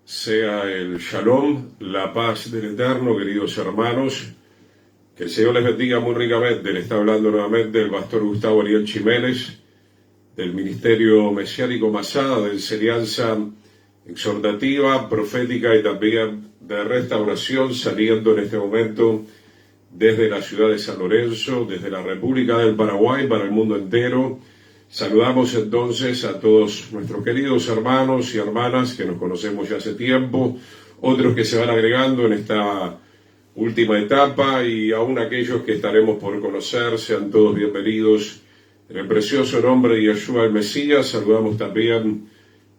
sea el shalom, la paz del Eterno, queridos hermanos. Que el Señor les bendiga muy ricamente. Le está hablando nuevamente el pastor Gustavo Ariel Chiménez, del Ministerio Mesiánico Masada, de enseñanza exhortativa, profética y también de restauración, saliendo en este momento desde la ciudad de San Lorenzo, desde la República del Paraguay para el mundo entero. Saludamos entonces a todos nuestros queridos hermanos y hermanas que nos conocemos ya hace tiempo, otros que se van agregando en esta última etapa y aún aquellos que estaremos por conocer. Sean todos bienvenidos en el precioso nombre de Yeshua el Mesías. Saludamos también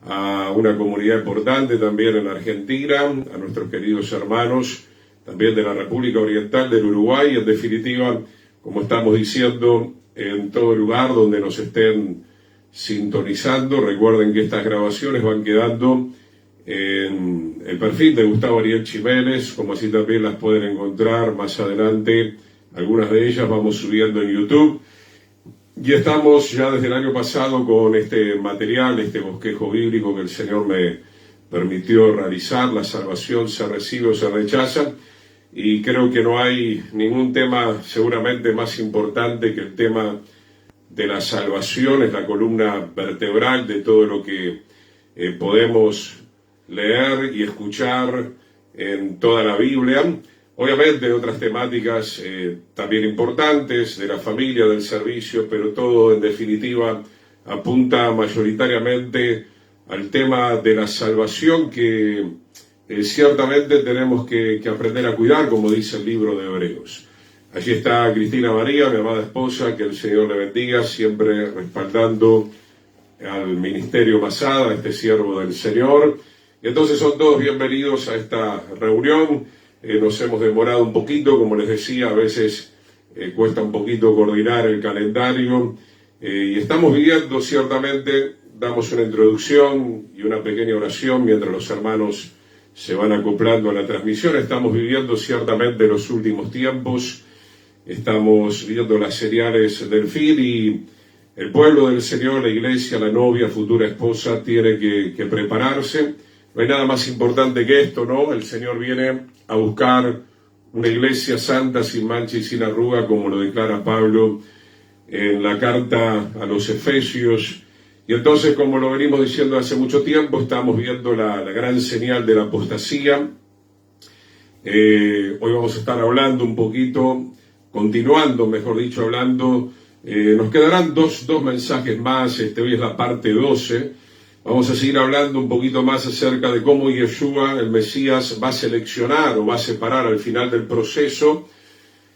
a una comunidad importante también en Argentina, a nuestros queridos hermanos también de la República Oriental del Uruguay, en definitiva, como estamos diciendo, en todo lugar donde nos estén sintonizando. Recuerden que estas grabaciones van quedando en el perfil de Gustavo Ariel Chiménez, como así también las pueden encontrar más adelante. Algunas de ellas vamos subiendo en YouTube. Y estamos ya desde el año pasado con este material, este bosquejo bíblico que el Señor me permitió realizar. La salvación se recibe o se rechaza. Y creo que no hay ningún tema seguramente más importante que el tema de la salvación. Es la columna vertebral de todo lo que podemos leer y escuchar en toda la Biblia. Obviamente otras temáticas también importantes de la familia, del servicio, pero todo en definitiva apunta mayoritariamente al tema de la salvación que ciertamente tenemos que aprender a cuidar, como dice el libro de Hebreos. Allí está Cristina María, mi amada esposa, que el Señor le bendiga, siempre respaldando al Ministerio Masada, este siervo del Señor. Y entonces son todos bienvenidos a esta reunión. Nos hemos demorado un poquito, como les decía, a veces cuesta un poquito coordinar el calendario. Y estamos viviendo, ciertamente, damos una introducción y una pequeña oración mientras los hermanos se van acoplando a la transmisión. Estamos viviendo ciertamente los últimos tiempos, estamos viendo las señales del fin y el pueblo del Señor, la iglesia, la novia, futura esposa, tiene que prepararse. No hay nada más importante que esto, ¿no? El Señor viene a buscar una iglesia santa, sin mancha y sin arruga, como lo declara Pablo en la carta a los Efesios. Y entonces, como lo venimos diciendo hace mucho tiempo, estamos viendo la gran señal de la apostasía. Hoy vamos a estar hablando un poquito, continuando, mejor dicho, hablando. Nos quedarán dos mensajes más. Hoy es la parte 12. Vamos a seguir hablando un poquito más acerca de cómo Yeshua, el Mesías, va a seleccionar o va a separar al final del proceso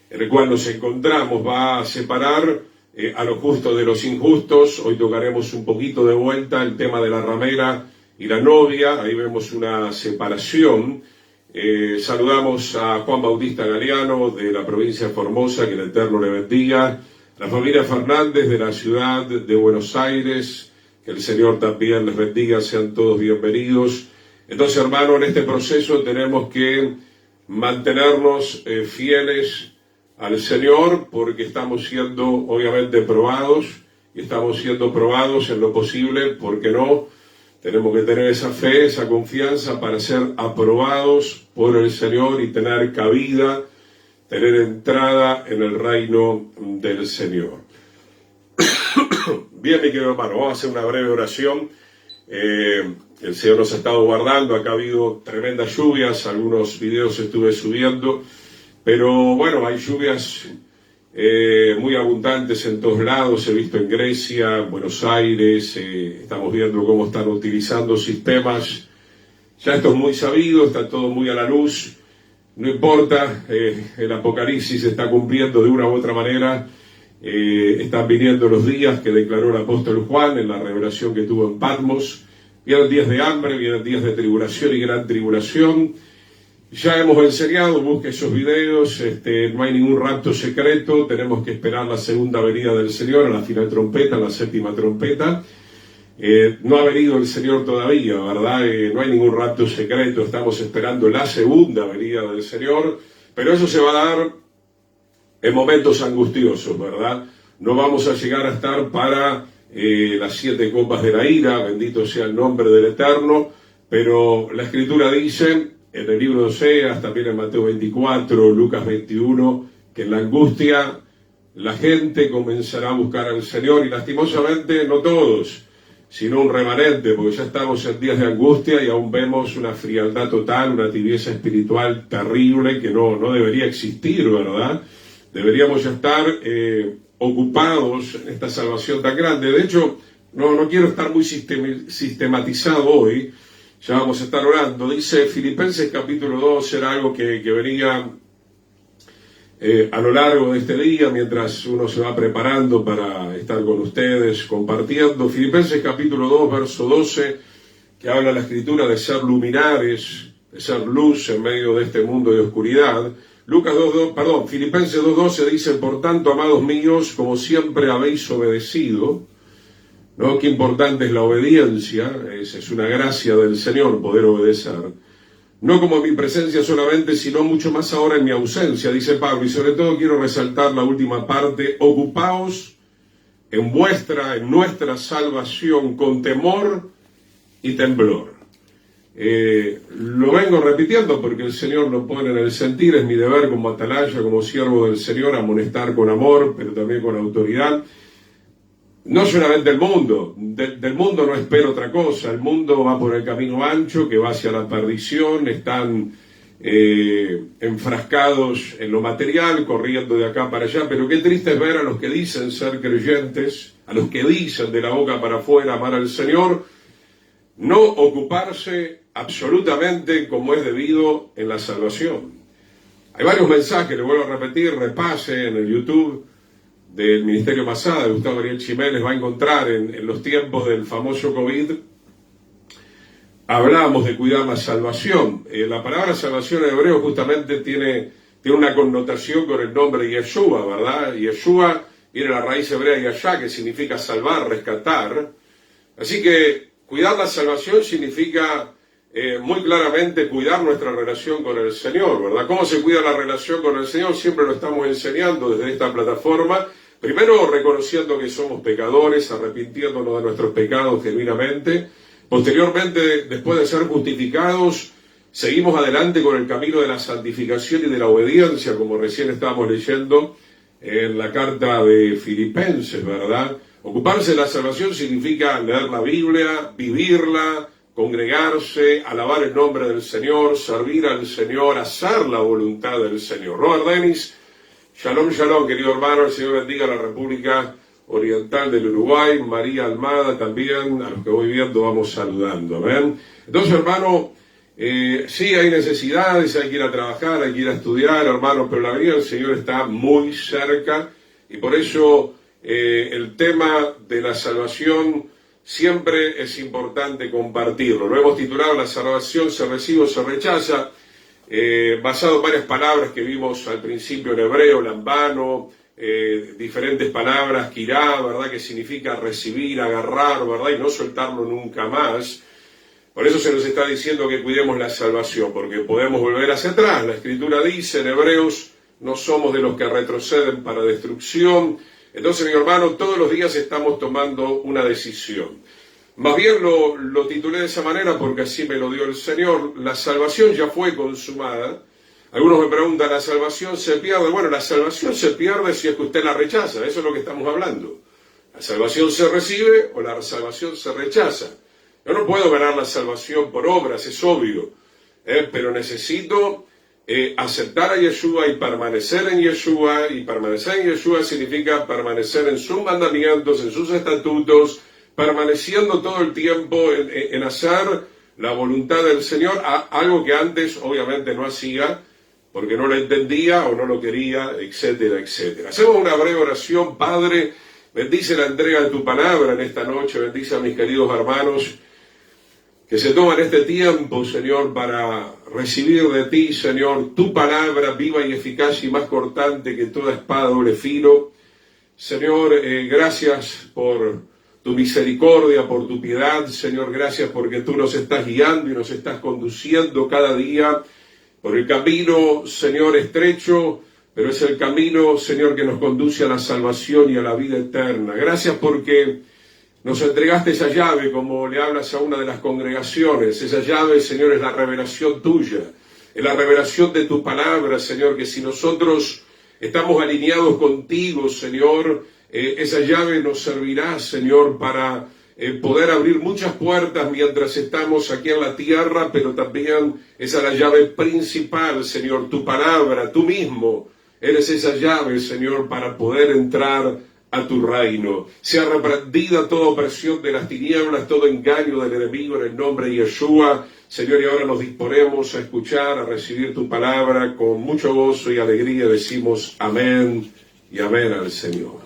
en el cual nos encontramos, va a separar a los justos de los injustos. Hoy tocaremos un poquito de vuelta el tema de la ramera y la novia. Ahí vemos una separación. Saludamos a Juan Bautista Galeano de la provincia de Formosa, que el Eterno le bendiga. La familia Fernández de la ciudad de Buenos Aires, que el Señor también les bendiga, sean todos bienvenidos. Entonces, hermano, en este proceso tenemos que mantenernos fieles al Señor, porque estamos siendo obviamente probados, y estamos siendo probados en lo posible, porque no, tenemos que tener esa fe, esa confianza para ser aprobados por el Señor y tener cabida, tener entrada en el reino del Señor. Bien, mi querido hermano, vamos a hacer una breve oración. El Señor nos ha estado guardando, acá ha habido tremendas lluvias, algunos videos estuve subiendo, pero bueno, hay lluvias muy abundantes en todos lados. He visto en Grecia, Buenos Aires, estamos viendo cómo están utilizando sistemas. Ya esto es muy sabido, está todo muy a la luz. No importa, el Apocalipsis se está cumpliendo de una u otra manera. Están viniendo los días que declaró el apóstol Juan en la revelación que tuvo en Patmos. Vienen días de hambre, vienen días de tribulación y gran tribulación. Ya hemos enseñado, busque esos videos, no hay ningún rapto secreto, tenemos que esperar la segunda venida del Señor, a la final trompeta, a la séptima trompeta. No ha venido el Señor todavía, ¿verdad? No hay ningún rapto secreto, estamos esperando la segunda venida del Señor, pero eso se va a dar en momentos angustiosos, ¿verdad? No vamos a llegar a estar para las 7 copas de la ira, bendito sea el nombre del Eterno, Pero la Escritura dice en el libro de Oseas, también en Mateo 24, Lucas 21, que en la angustia la gente comenzará a buscar al Señor, y lastimosamente no todos, sino un remanente, porque ya estamos en días de angustia y aún vemos una frialdad total, una tibieza espiritual terrible que no debería existir, ¿verdad? Deberíamos ya estar ocupados en esta salvación tan grande. De hecho, no quiero estar muy sistematizado hoy, ya vamos a estar orando. Dice Filipenses capítulo 2, era algo que venía a lo largo de este día, mientras uno se va preparando para estar con ustedes, compartiendo. Filipenses capítulo 2, verso 12, que habla la Escritura de ser luminares, de ser luz en medio de este mundo de oscuridad. Filipenses 2:12 dice: por tanto, amados míos, como siempre habéis obedecido, ¿no? Qué importante es la obediencia, es una gracia del Señor poder obedecer. No como en mi presencia solamente, sino mucho más ahora en mi ausencia, dice Pablo. Y sobre todo quiero resaltar la última parte: ocupaos en nuestra salvación con temor y temblor. Lo vengo repitiendo porque el Señor lo pone en el sentir. Es mi deber como atalaya, como siervo del Señor, amonestar con amor, pero también con autoridad. No solamente el mundo, del mundo no espero otra cosa. El mundo va por el camino ancho que va hacia la perdición, están enfrascados en lo material, corriendo de acá para allá, pero qué triste es ver a los que dicen ser creyentes, a los que dicen de la boca para afuera amar al Señor, no ocuparse absolutamente como es debido en la salvación. Hay varios mensajes, le vuelvo a repetir, repase en el YouTube del Ministerio Masada, de Gustavo Ariel Chiménez, va a encontrar en los tiempos del famoso COVID, hablamos de cuidar la salvación. La palabra salvación en hebreo justamente tiene una connotación con el nombre Yeshua, ¿verdad? Yeshua viene de la raíz hebrea Yashá, que significa salvar, rescatar. Así que cuidar la salvación significa muy claramente cuidar nuestra relación con el Señor, ¿verdad? ¿Cómo se cuida la relación con el Señor? Siempre lo estamos enseñando desde esta plataforma. Primero, reconociendo que somos pecadores, arrepintiéndonos de nuestros pecados genuinamente. Posteriormente, después de ser justificados, seguimos adelante con el camino de la santificación y de la obediencia, como recién estábamos leyendo en la carta de Filipenses, ¿verdad? Ocuparse de la salvación significa leer la Biblia, vivirla, congregarse, alabar el nombre del Señor, servir al Señor, hacer la voluntad del Señor. Robert Dennis, shalom, shalom, querido hermano, el Señor bendiga a la República Oriental del Uruguay. María Almada también, a los que voy viendo vamos saludando, ¿ven? Entonces, hermano, sí hay necesidades, hay que ir a trabajar, hay que ir a estudiar, hermano, pero la venida del Señor está muy cerca, y por eso el tema de la salvación siempre es importante compartirlo. Lo hemos titulado La salvación se recibe o se rechaza, basado en varias palabras que vimos al principio en hebreo, lambano, diferentes palabras, kirá, ¿verdad? Que significa recibir, agarrar, ¿verdad? Y no soltarlo nunca más. Por eso se nos está diciendo que cuidemos la salvación, porque podemos volver hacia atrás. La Escritura dice en Hebreos: no somos de los que retroceden para destrucción. Entonces, mi hermano, todos los días estamos tomando una decisión. Más bien lo titulé de esa manera porque así me lo dio el Señor. La salvación ya fue consumada. Algunos me preguntan, ¿la salvación se pierde? Bueno, la salvación se pierde si es que usted la rechaza. Eso es lo que estamos hablando. ¿La salvación se recibe o la salvación se rechaza? Yo no puedo ganar la salvación por obras, es obvio. Pero necesito aceptar a Yeshua y permanecer en Yeshua. Y permanecer en Yeshua significa permanecer en sus mandamientos, en sus estatutos, permaneciendo todo el tiempo en hacer la voluntad del Señor, algo que antes obviamente no hacía, porque no lo entendía o no lo quería, etcétera, etcétera. Hacemos una breve oración. Padre, bendice la entrega de tu palabra en esta noche, bendice a mis queridos hermanos que se toman este tiempo, Señor, para recibir de ti, Señor, tu palabra viva y eficaz y más cortante que toda espada doble filo. Señor, gracias por tu misericordia, por tu piedad, Señor, gracias porque tú nos estás guiando y nos estás conduciendo cada día por el camino, Señor, estrecho, pero es el camino, Señor, que nos conduce a la salvación y a la vida eterna. Gracias porque Nos entregaste esa llave, como le hablas a una de las congregaciones. Esa llave, Señor, es la revelación tuya, es la revelación de tu palabra, Señor, que si nosotros estamos alineados contigo, Señor, esa llave nos servirá, Señor, para poder abrir muchas puertas mientras estamos aquí en la tierra, pero también esa es la llave principal, Señor, tu palabra, tú mismo eres esa llave, Señor, para poder entrar a tu reino. Sea reprendida toda opresión de las tinieblas, todo engaño del enemigo en el nombre de Yeshua. Señor, y ahora nos disponemos a escuchar, a recibir tu palabra con mucho gozo y alegría. Decimos amén y amén al Señor.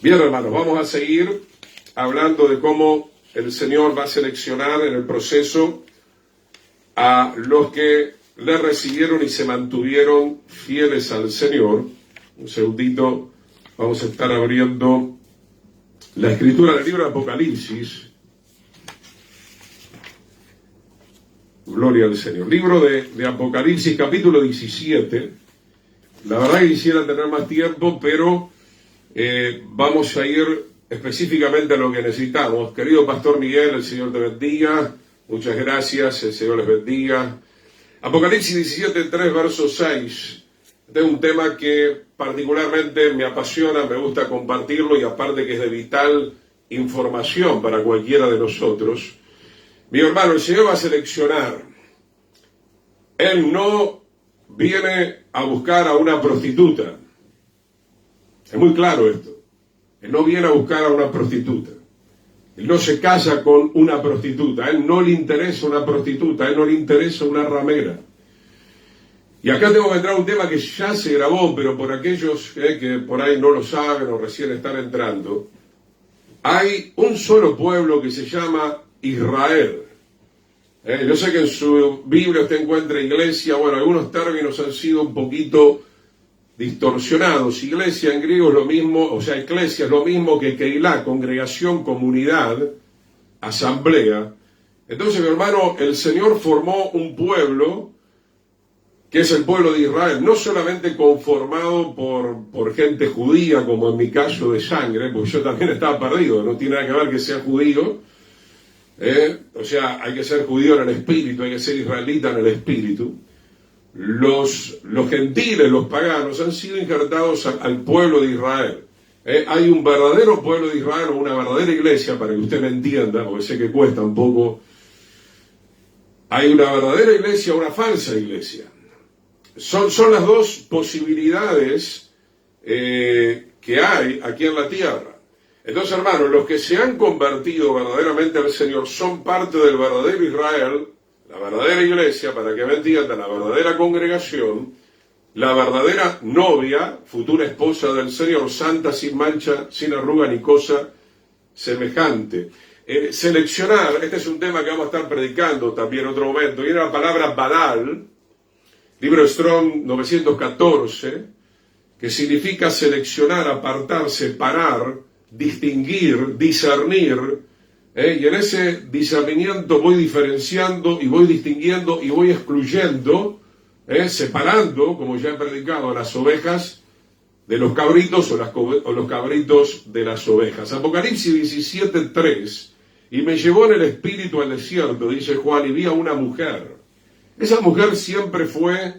Bien, hermanos, vamos a seguir hablando de cómo el Señor va a seleccionar en el proceso a los que le recibieron y se mantuvieron fieles al Señor. Un segundito. Vamos a estar abriendo la escritura del libro de Apocalipsis. Gloria al Señor. Libro de Apocalipsis, capítulo 17. La verdad que quisiera tener más tiempo, pero vamos a ir específicamente a lo que necesitamos. Querido Pastor Miguel, el Señor te bendiga. Muchas gracias, el Señor les bendiga. Apocalipsis 17, 3, verso 6. Este es un tema que particularmente me apasiona, me gusta compartirlo y aparte que es de vital información para cualquiera de nosotros. Mi hermano, el Señor va a seleccionar. Él no viene a buscar a una prostituta. Es muy claro esto. Él no viene a buscar a una prostituta. Él no se casa con una prostituta. A él no le interesa una prostituta. A él no le interesa una ramera. Y acá tengo que entrar a un tema que ya se grabó, pero por aquellos que por ahí no lo saben o recién están entrando, hay un solo pueblo que se llama Israel. Yo sé que en su Biblia usted encuentra iglesia, bueno, algunos términos han sido un poquito distorsionados. Iglesia en griego es lo mismo, o sea, eclesia es lo mismo que Keilah, congregación, comunidad, asamblea. Entonces, mi hermano, el Señor formó un pueblo que es el pueblo de Israel, no solamente conformado por gente judía, como en mi caso de sangre, porque yo también estaba perdido, no tiene nada que ver que sea judío, o sea, hay que ser judío en el espíritu, hay que ser israelita en el espíritu. Los gentiles, los paganos, han sido injertados al pueblo de Israel. Hay un verdadero pueblo de Israel, o una verdadera iglesia, para que usted me entienda, porque sé que cuesta un poco. Hay una verdadera iglesia, una falsa iglesia. Son las dos posibilidades que hay aquí en la tierra. Entonces, hermanos, los que se han convertido verdaderamente al Señor son parte del verdadero Israel, la verdadera iglesia, para que me entiendan, la verdadera congregación, la verdadera novia, futura esposa del Señor, santa, sin mancha, sin arruga ni cosa semejante. Seleccionar, este es un tema que vamos a estar predicando también en otro momento, viene la palabra Badal, libro de Strong 914, que significa seleccionar, apartar, separar, distinguir, discernir, y en ese discernimiento voy diferenciando y voy distinguiendo y voy excluyendo, separando, como ya he predicado, a las ovejas de los cabritos o los cabritos de las ovejas. Apocalipsis 17:3, y me llevó en el espíritu al desierto, dice Juan, y vi a una mujer. Esa mujer siempre fue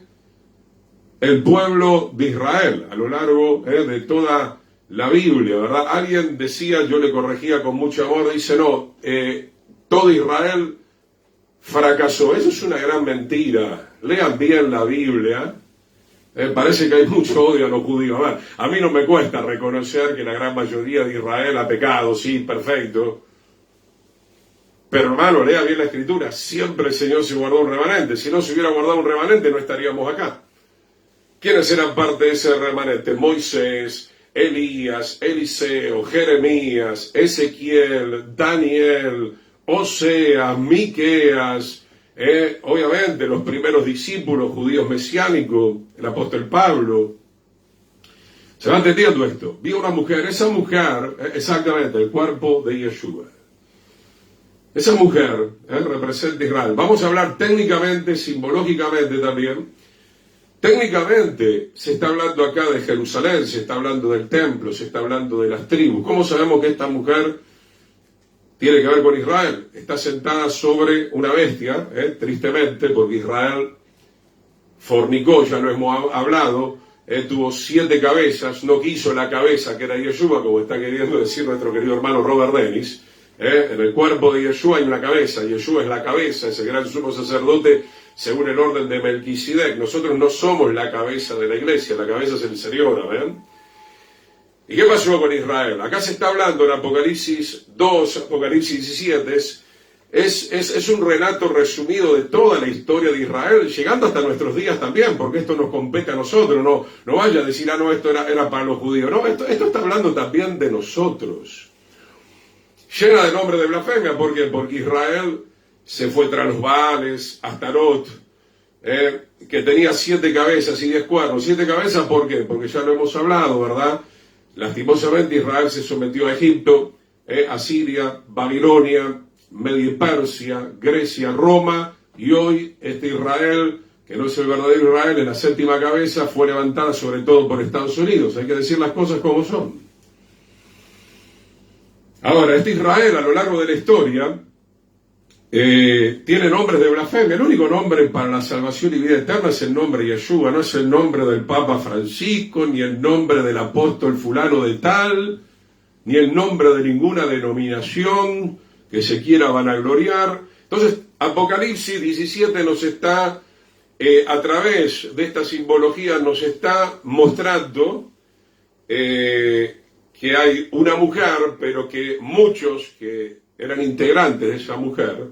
el pueblo de Israel a lo largo de toda la Biblia, ¿verdad? Alguien decía, yo le corregía con mucho amor, dice, no, todo Israel fracasó. Eso es una gran mentira. Lean bien la Biblia. Parece que hay mucho odio a los judíos. A mí no me cuesta reconocer que la gran mayoría de Israel ha pecado, sí, perfecto. Pero hermano, lea bien la escritura, siempre el Señor se guardó un remanente. Si no se hubiera guardado un remanente, no estaríamos acá. ¿Quiénes eran parte de ese remanente? Moisés, Elías, Eliseo, Jeremías, Ezequiel, Daniel, Oseas, Miqueas, obviamente los primeros discípulos judíos mesiánicos, el apóstol Pablo. ¿Se va entendiendo esto? Vi una mujer, esa mujer, exactamente, el cuerpo de Yeshua. Esa mujer representa Israel. Vamos a hablar técnicamente, simbológicamente también. Técnicamente se está hablando acá de Jerusalén, se está hablando del templo, se está hablando de las tribus. ¿Cómo sabemos que esta mujer tiene que ver con Israel. Está sentada sobre una bestia, tristemente, porque Israel fornicó, ya lo hemos hablado, tuvo 7 cabezas, no quiso la cabeza que era Yeshua, como está queriendo decir nuestro querido hermano Robert Dennis. En el cuerpo de Yeshua hay una cabeza, Yeshua es la cabeza, ese gran sumo sacerdote según el orden de Melquisedec. Nosotros no somos la cabeza de la iglesia, la cabeza es el Señor, ¿ven? ¿Y qué pasó con Israel? Acá se está hablando en Apocalipsis 2, Apocalipsis 17, es un relato resumido de toda la historia de Israel, llegando hasta nuestros días también, porque esto nos compete a nosotros, no vaya a decir, no, esto era para los judíos, no, esto está hablando también de nosotros. Llena de nombre de blasfemia, ¿por qué? Porque Israel se fue tras los Baales, Astarot, que tenía 7 cabezas y 10 cuernos. 7 cabezas, ¿por qué? Porque ya lo hemos hablado, ¿verdad? Lastimosamente Israel se sometió a Egipto, a Siria, Babilonia, Media Persia, Grecia, Roma, y hoy este Israel, que no es el verdadero Israel, en la 7ª cabeza, fue levantada sobre todo por Estados Unidos. Hay que decir las cosas como son. Ahora, este Israel a lo largo de la historia tiene nombres de blasfemia. El único nombre para la salvación y vida eterna es el nombre Yeshua, no es el nombre del Papa Francisco, ni el nombre del apóstol fulano de tal, ni el nombre de ninguna denominación que se quiera vanagloriar. Entonces, Apocalipsis 17 nos está, a través de esta simbología, nos está mostrando que hay una mujer, pero que muchos que eran integrantes de esa mujer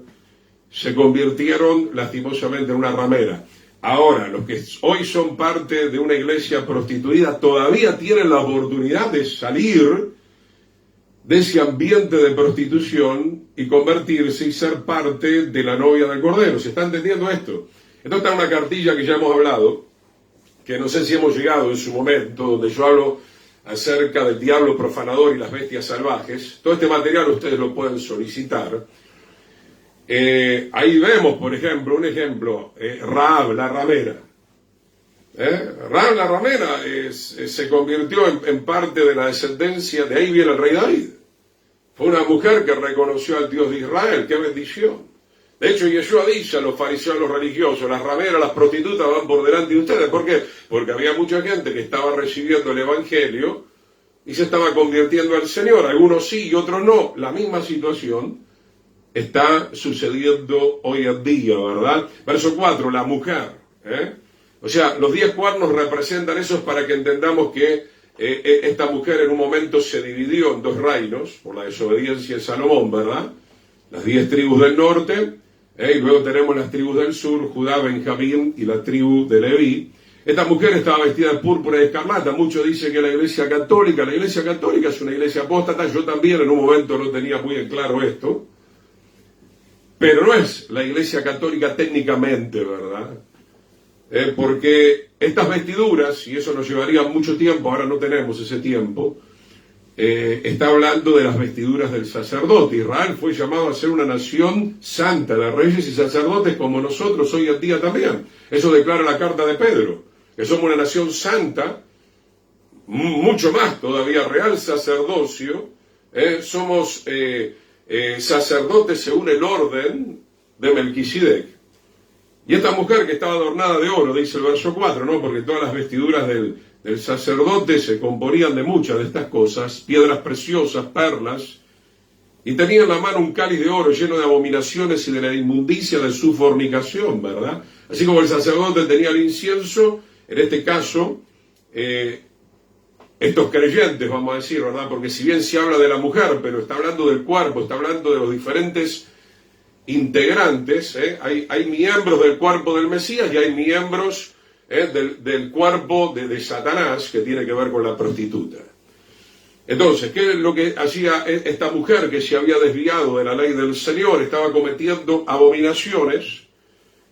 se convirtieron lastimosamente en una ramera. Ahora, los que hoy son parte de una iglesia prostituida todavía tienen la oportunidad de salir de ese ambiente de prostitución y convertirse y ser parte de la novia del Cordero. ¿Se está entendiendo esto? Entonces está una cartilla que ya hemos hablado, que no sé si hemos llegado en su momento, donde yo hablo acerca del diablo profanador y las bestias salvajes. Todo este material ustedes lo pueden solicitar. Ahí vemos, por ejemplo, Rahab la ramera. Rahab la ramera se convirtió en parte de la descendencia, de ahí viene el rey David. Fue una mujer que reconoció al Dios de Israel. ¡Qué bendición! De hecho, Yeshua dice a los fariseos, a los religiosos, las rameras, las prostitutas van por delante de ustedes. ¿Por qué? Porque había mucha gente que estaba recibiendo el Evangelio y se estaba convirtiendo al Señor. Algunos sí y otros no. La misma situación está sucediendo hoy en día, ¿verdad? Verso 4, la mujer. O sea, los 10 cuernos representan eso para que entendamos que esta mujer en un momento se dividió en 2 reinos, por la desobediencia de Salomón, ¿verdad? Las 10 tribus del norte, y luego tenemos las tribus del sur, Judá, Benjamín y la tribu de Leví. Esta mujer estaba vestida de púrpura y escarlata. Muchos dicen que la iglesia católica es una iglesia apóstata. Yo también en un momento no tenía muy en claro esto, pero no es la iglesia católica técnicamente, ¿verdad? Porque estas vestiduras, y eso nos llevaría mucho tiempo, ahora no tenemos ese tiempo, está hablando de las vestiduras del sacerdote. Israel fue llamado a ser una nación santa de reyes y sacerdotes como nosotros hoy en día también. Eso declara la carta de Pedro, que somos una nación santa, mucho más todavía, real sacerdocio, somos sacerdotes según el orden de Melquisedec. Y esta mujer que estaba adornada de oro, dice el verso 4, ¿no? Porque todas las vestiduras del sacerdote se componían de muchas de estas cosas, piedras preciosas, perlas, y tenía en la mano un cáliz de oro lleno de abominaciones y de la inmundicia de su fornicación, ¿verdad? Así como el sacerdote tenía el incienso, en este caso, estos creyentes, vamos a decir, ¿verdad? Porque si bien se habla de la mujer, pero está hablando del cuerpo, está hablando de los diferentes integrantes, hay miembros del cuerpo del Mesías y hay miembros del cuerpo de Satanás, que tiene que ver con la prostituta. Entonces, ¿qué es lo que hacía esta mujer que se había desviado de la ley del Señor? Estaba cometiendo abominaciones,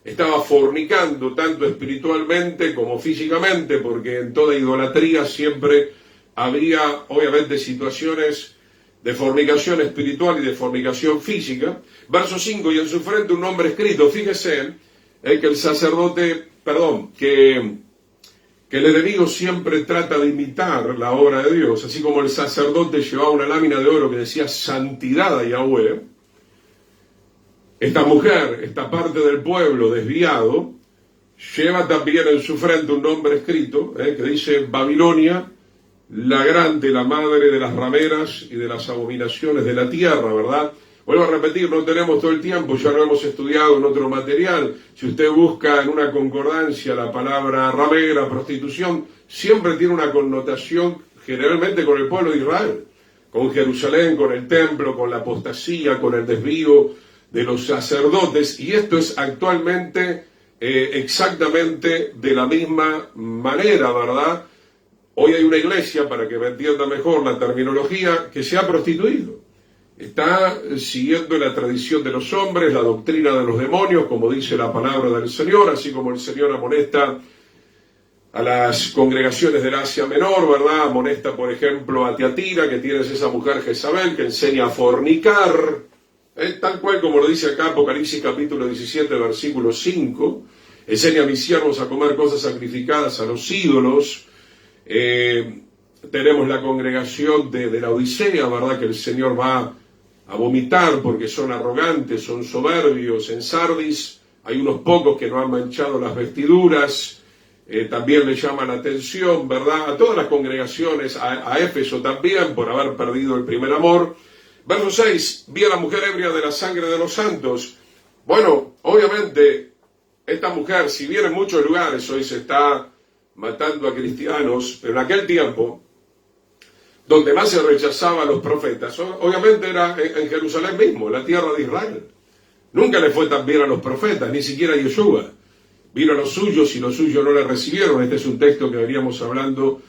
estaba fornicando tanto espiritualmente como físicamente, porque en toda idolatría siempre había, obviamente, situaciones de fornicación espiritual y de fornicación física. Verso 5, y en su frente un nombre escrito. Fíjese que el sacerdote, que que el enemigo siempre trata de imitar la obra de Dios, así como el sacerdote llevaba una lámina de oro que decía santidad a Yahweh. Esta mujer, esta parte del pueblo desviado, lleva también en su frente un nombre escrito que dice Babilonia, la grande, la madre de las rameras y de las abominaciones de la tierra, ¿verdad? Vuelvo a repetir, no tenemos todo el tiempo, ya lo hemos estudiado en otro material. Si usted busca en una concordancia la palabra ramera, prostitución, siempre tiene una connotación generalmente con el pueblo de Israel, con Jerusalén, con el templo, con la apostasía, con el desvío de los sacerdotes, y esto es actualmente exactamente de la misma manera, ¿verdad? Hoy hay una iglesia, para que me entienda mejor la terminología, que se ha prostituido. Está siguiendo la tradición de los hombres, la doctrina de los demonios, como dice la palabra del Señor, así como el Señor amonesta a las congregaciones del Asia Menor, ¿verdad? Amonesta, por ejemplo, a Tiatira, que tienes esa mujer Jezabel, que enseña a fornicar, tal cual como lo dice acá Apocalipsis capítulo 17, versículo 5, enseña a mis siervos a comer cosas sacrificadas a los ídolos. Tenemos la congregación de la Odisea, ¿verdad? Que el Señor va a vomitar porque son arrogantes, son soberbios. En Sardis hay unos pocos que no han manchado las vestiduras, también le llaman la atención, ¿verdad? A todas las congregaciones, a Éfeso también, por haber perdido el primer amor. Verso 6, vi a la mujer ebria de la sangre de los santos. Bueno, obviamente, esta mujer, si bien en muchos lugares hoy se está matando a cristianos, pero en aquel tiempo, donde más se rechazaba a los profetas, obviamente era en Jerusalén mismo, en la tierra de Israel. Nunca le fue tan bien a los profetas, ni siquiera a Yeshua. Vino a los suyos y los suyos no le recibieron. Este es un texto que veníamos hablando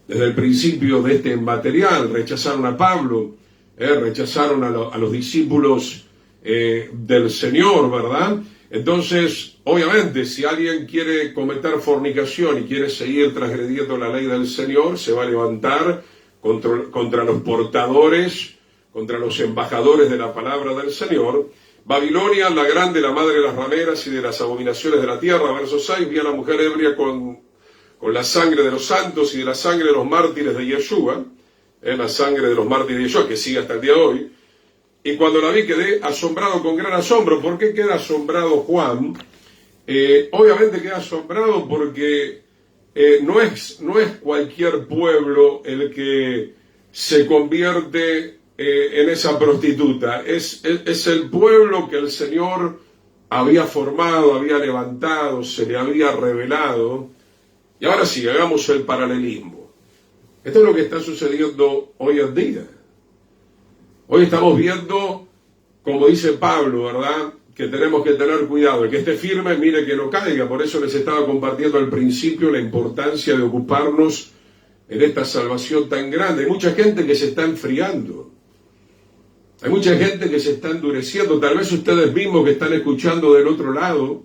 desde el principio de este material. Rechazaron a Pablo, rechazaron a los discípulos del Señor, ¿verdad? Entonces, obviamente, si alguien quiere cometer fornicación y quiere seguir transgrediendo la ley del Señor, se va a levantar contra los portadores, contra los embajadores de la palabra del Señor. Babilonia, la grande, la madre de las rameras y de las abominaciones de la tierra. Verso 6, vi a la mujer ebria con la sangre de los santos y de la sangre de los mártires de Yeshua, la sangre de los mártires de Yeshua, que sigue hasta el día de hoy. Y cuando la vi quedé asombrado con gran asombro. ¿Por qué queda asombrado Juan? Obviamente queda asombrado porque no es cualquier pueblo el que se convierte en esa prostituta. Es el pueblo que el Señor había formado, había levantado, se le había revelado. Y ahora sí, hagamos el paralelismo. Esto es lo que está sucediendo hoy en día. Hoy estamos viendo, como dice Pablo, ¿verdad?, que tenemos que tener cuidado. El que esté firme, mire que no caiga. Por eso les estaba compartiendo al principio la importancia de ocuparnos en esta salvación tan grande. Hay mucha gente que se está enfriando. Hay mucha gente que se está endureciendo. Tal vez ustedes mismos que están escuchando del otro lado,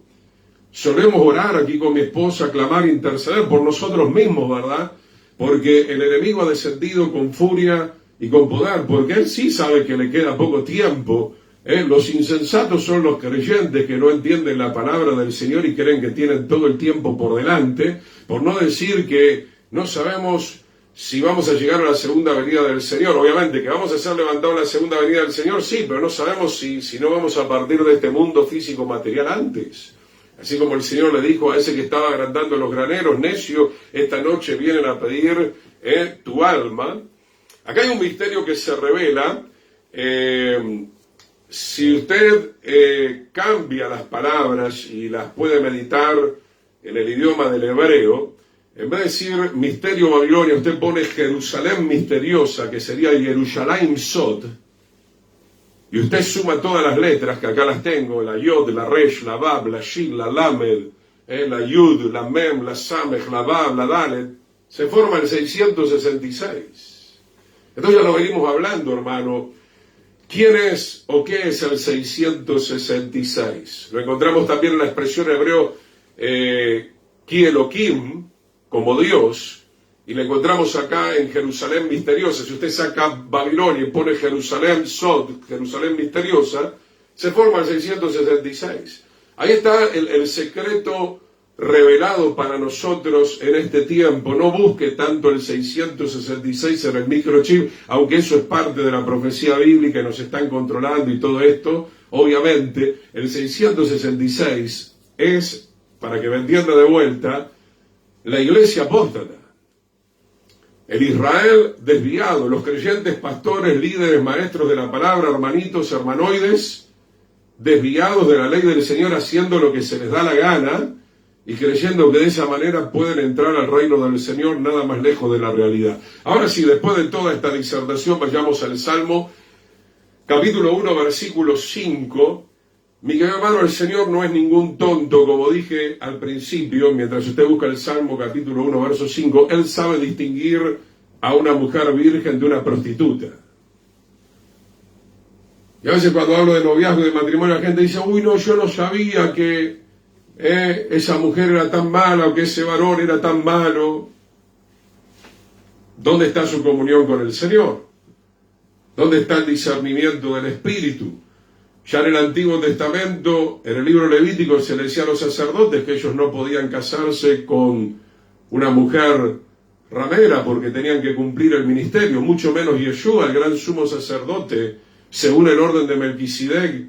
solemos orar aquí con mi esposa, clamar, interceder por nosotros mismos, ¿verdad? Porque el enemigo ha descendido con furia y con poder, porque él sí sabe que le queda poco tiempo. Los insensatos son los creyentes que no entienden la palabra del Señor y creen que tienen todo el tiempo por delante, por no decir que no sabemos si vamos a llegar a la segunda venida del Señor. Obviamente que vamos a ser levantados en la segunda venida del Señor, sí, pero no sabemos si no vamos a partir de este mundo físico material antes. Así como el Señor le dijo a ese que estaba agrandando los graneros, necio, esta noche vienen a pedir tu alma. Acá hay un misterio que se revela. Si usted cambia las palabras y las puede meditar en el idioma del hebreo, en vez de decir misterio Babilonia, usted pone Jerusalén misteriosa, que sería Yerushalayim Sod, y usted suma todas las letras, que acá las tengo, la Yod, la Resh, la Bab, la Shin, la Lamed, la Yud, la Mem, la Samech, la Bab, la Dalet, se forma el 666. Entonces ya lo venimos hablando, hermano. ¿Quién es o qué es el 666? Lo encontramos también en la expresión hebreo Ki Elohim, como Dios, y lo encontramos acá en Jerusalén misteriosa. Si usted saca Babilonia y pone Jerusalén Sod, Jerusalén misteriosa, se forma el 666. Ahí está el secreto revelado para nosotros en este tiempo. No busque tanto el 666 en el microchip, aunque eso es parte de la profecía bíblica y nos están controlando y todo esto. Obviamente, el 666 es, para que me entienda de vuelta, la iglesia apóstata. El Israel desviado, los creyentes, pastores, líderes, maestros de la palabra, hermanitos, hermanoides, desviados de la ley del Señor, haciendo lo que se les da la gana y creyendo que de esa manera pueden entrar al reino del Señor, nada más lejos de la realidad. Ahora sí, después de toda esta disertación, vayamos al Salmo, capítulo 1, versículo 5. Mi querido hermano, el Señor no es ningún tonto, como dije al principio, mientras usted busca el Salmo, capítulo 1, verso 5, Él sabe distinguir a una mujer virgen de una prostituta. Y a veces cuando hablo de noviazgo y de matrimonio, la gente dice, uy, no, yo no sabía que esa mujer era tan mala o que ese varón era tan malo. ¿Dónde está su comunión con el Señor? ¿Dónde está el discernimiento del Espíritu? Ya en el Antiguo Testamento, en el libro Levítico, se le decía a los sacerdotes que ellos no podían casarse con una mujer ramera porque tenían que cumplir el ministerio, mucho menos Yeshua, el gran sumo sacerdote, según el orden de Melquisedec,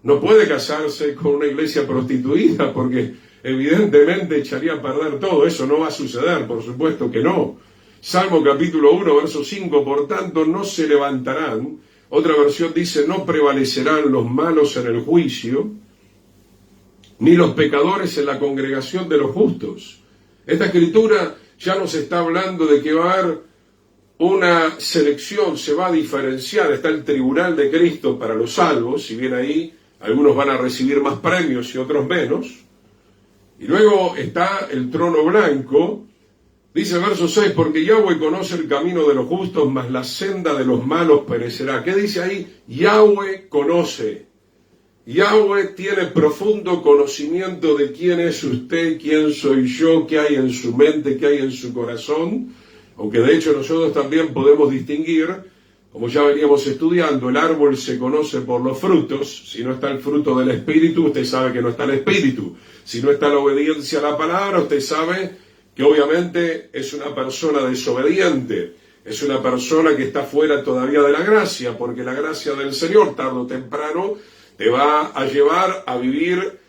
no puede casarse con una iglesia prostituida porque evidentemente echaría a perder todo. Eso no va a suceder, por supuesto que no. Salmo capítulo 1, verso 5, por tanto no se levantarán. Otra versión dice, no prevalecerán los malos en el juicio, ni los pecadores en la congregación de los justos. Esta escritura ya nos está hablando de que va a haber una selección, se va a diferenciar. Está el tribunal de Cristo para los salvos, si bien ahí algunos van a recibir más premios y otros menos. Y luego está el trono blanco. Dice el verso 6, porque Yahweh conoce el camino de los justos, mas la senda de los malos perecerá. ¿Qué dice ahí? Yahweh conoce. Yahweh tiene profundo conocimiento de quién es usted, quién soy yo, qué hay en su mente, qué hay en su corazón. Aunque de hecho nosotros también podemos distinguir, como ya veníamos estudiando, el árbol se conoce por los frutos. Si no está el fruto del Espíritu, usted sabe que no está el Espíritu. Si no está la obediencia a la palabra, usted sabe que obviamente es una persona desobediente, es una persona que está fuera todavía de la gracia, porque la gracia del Señor, tarde o temprano, te va a llevar a vivir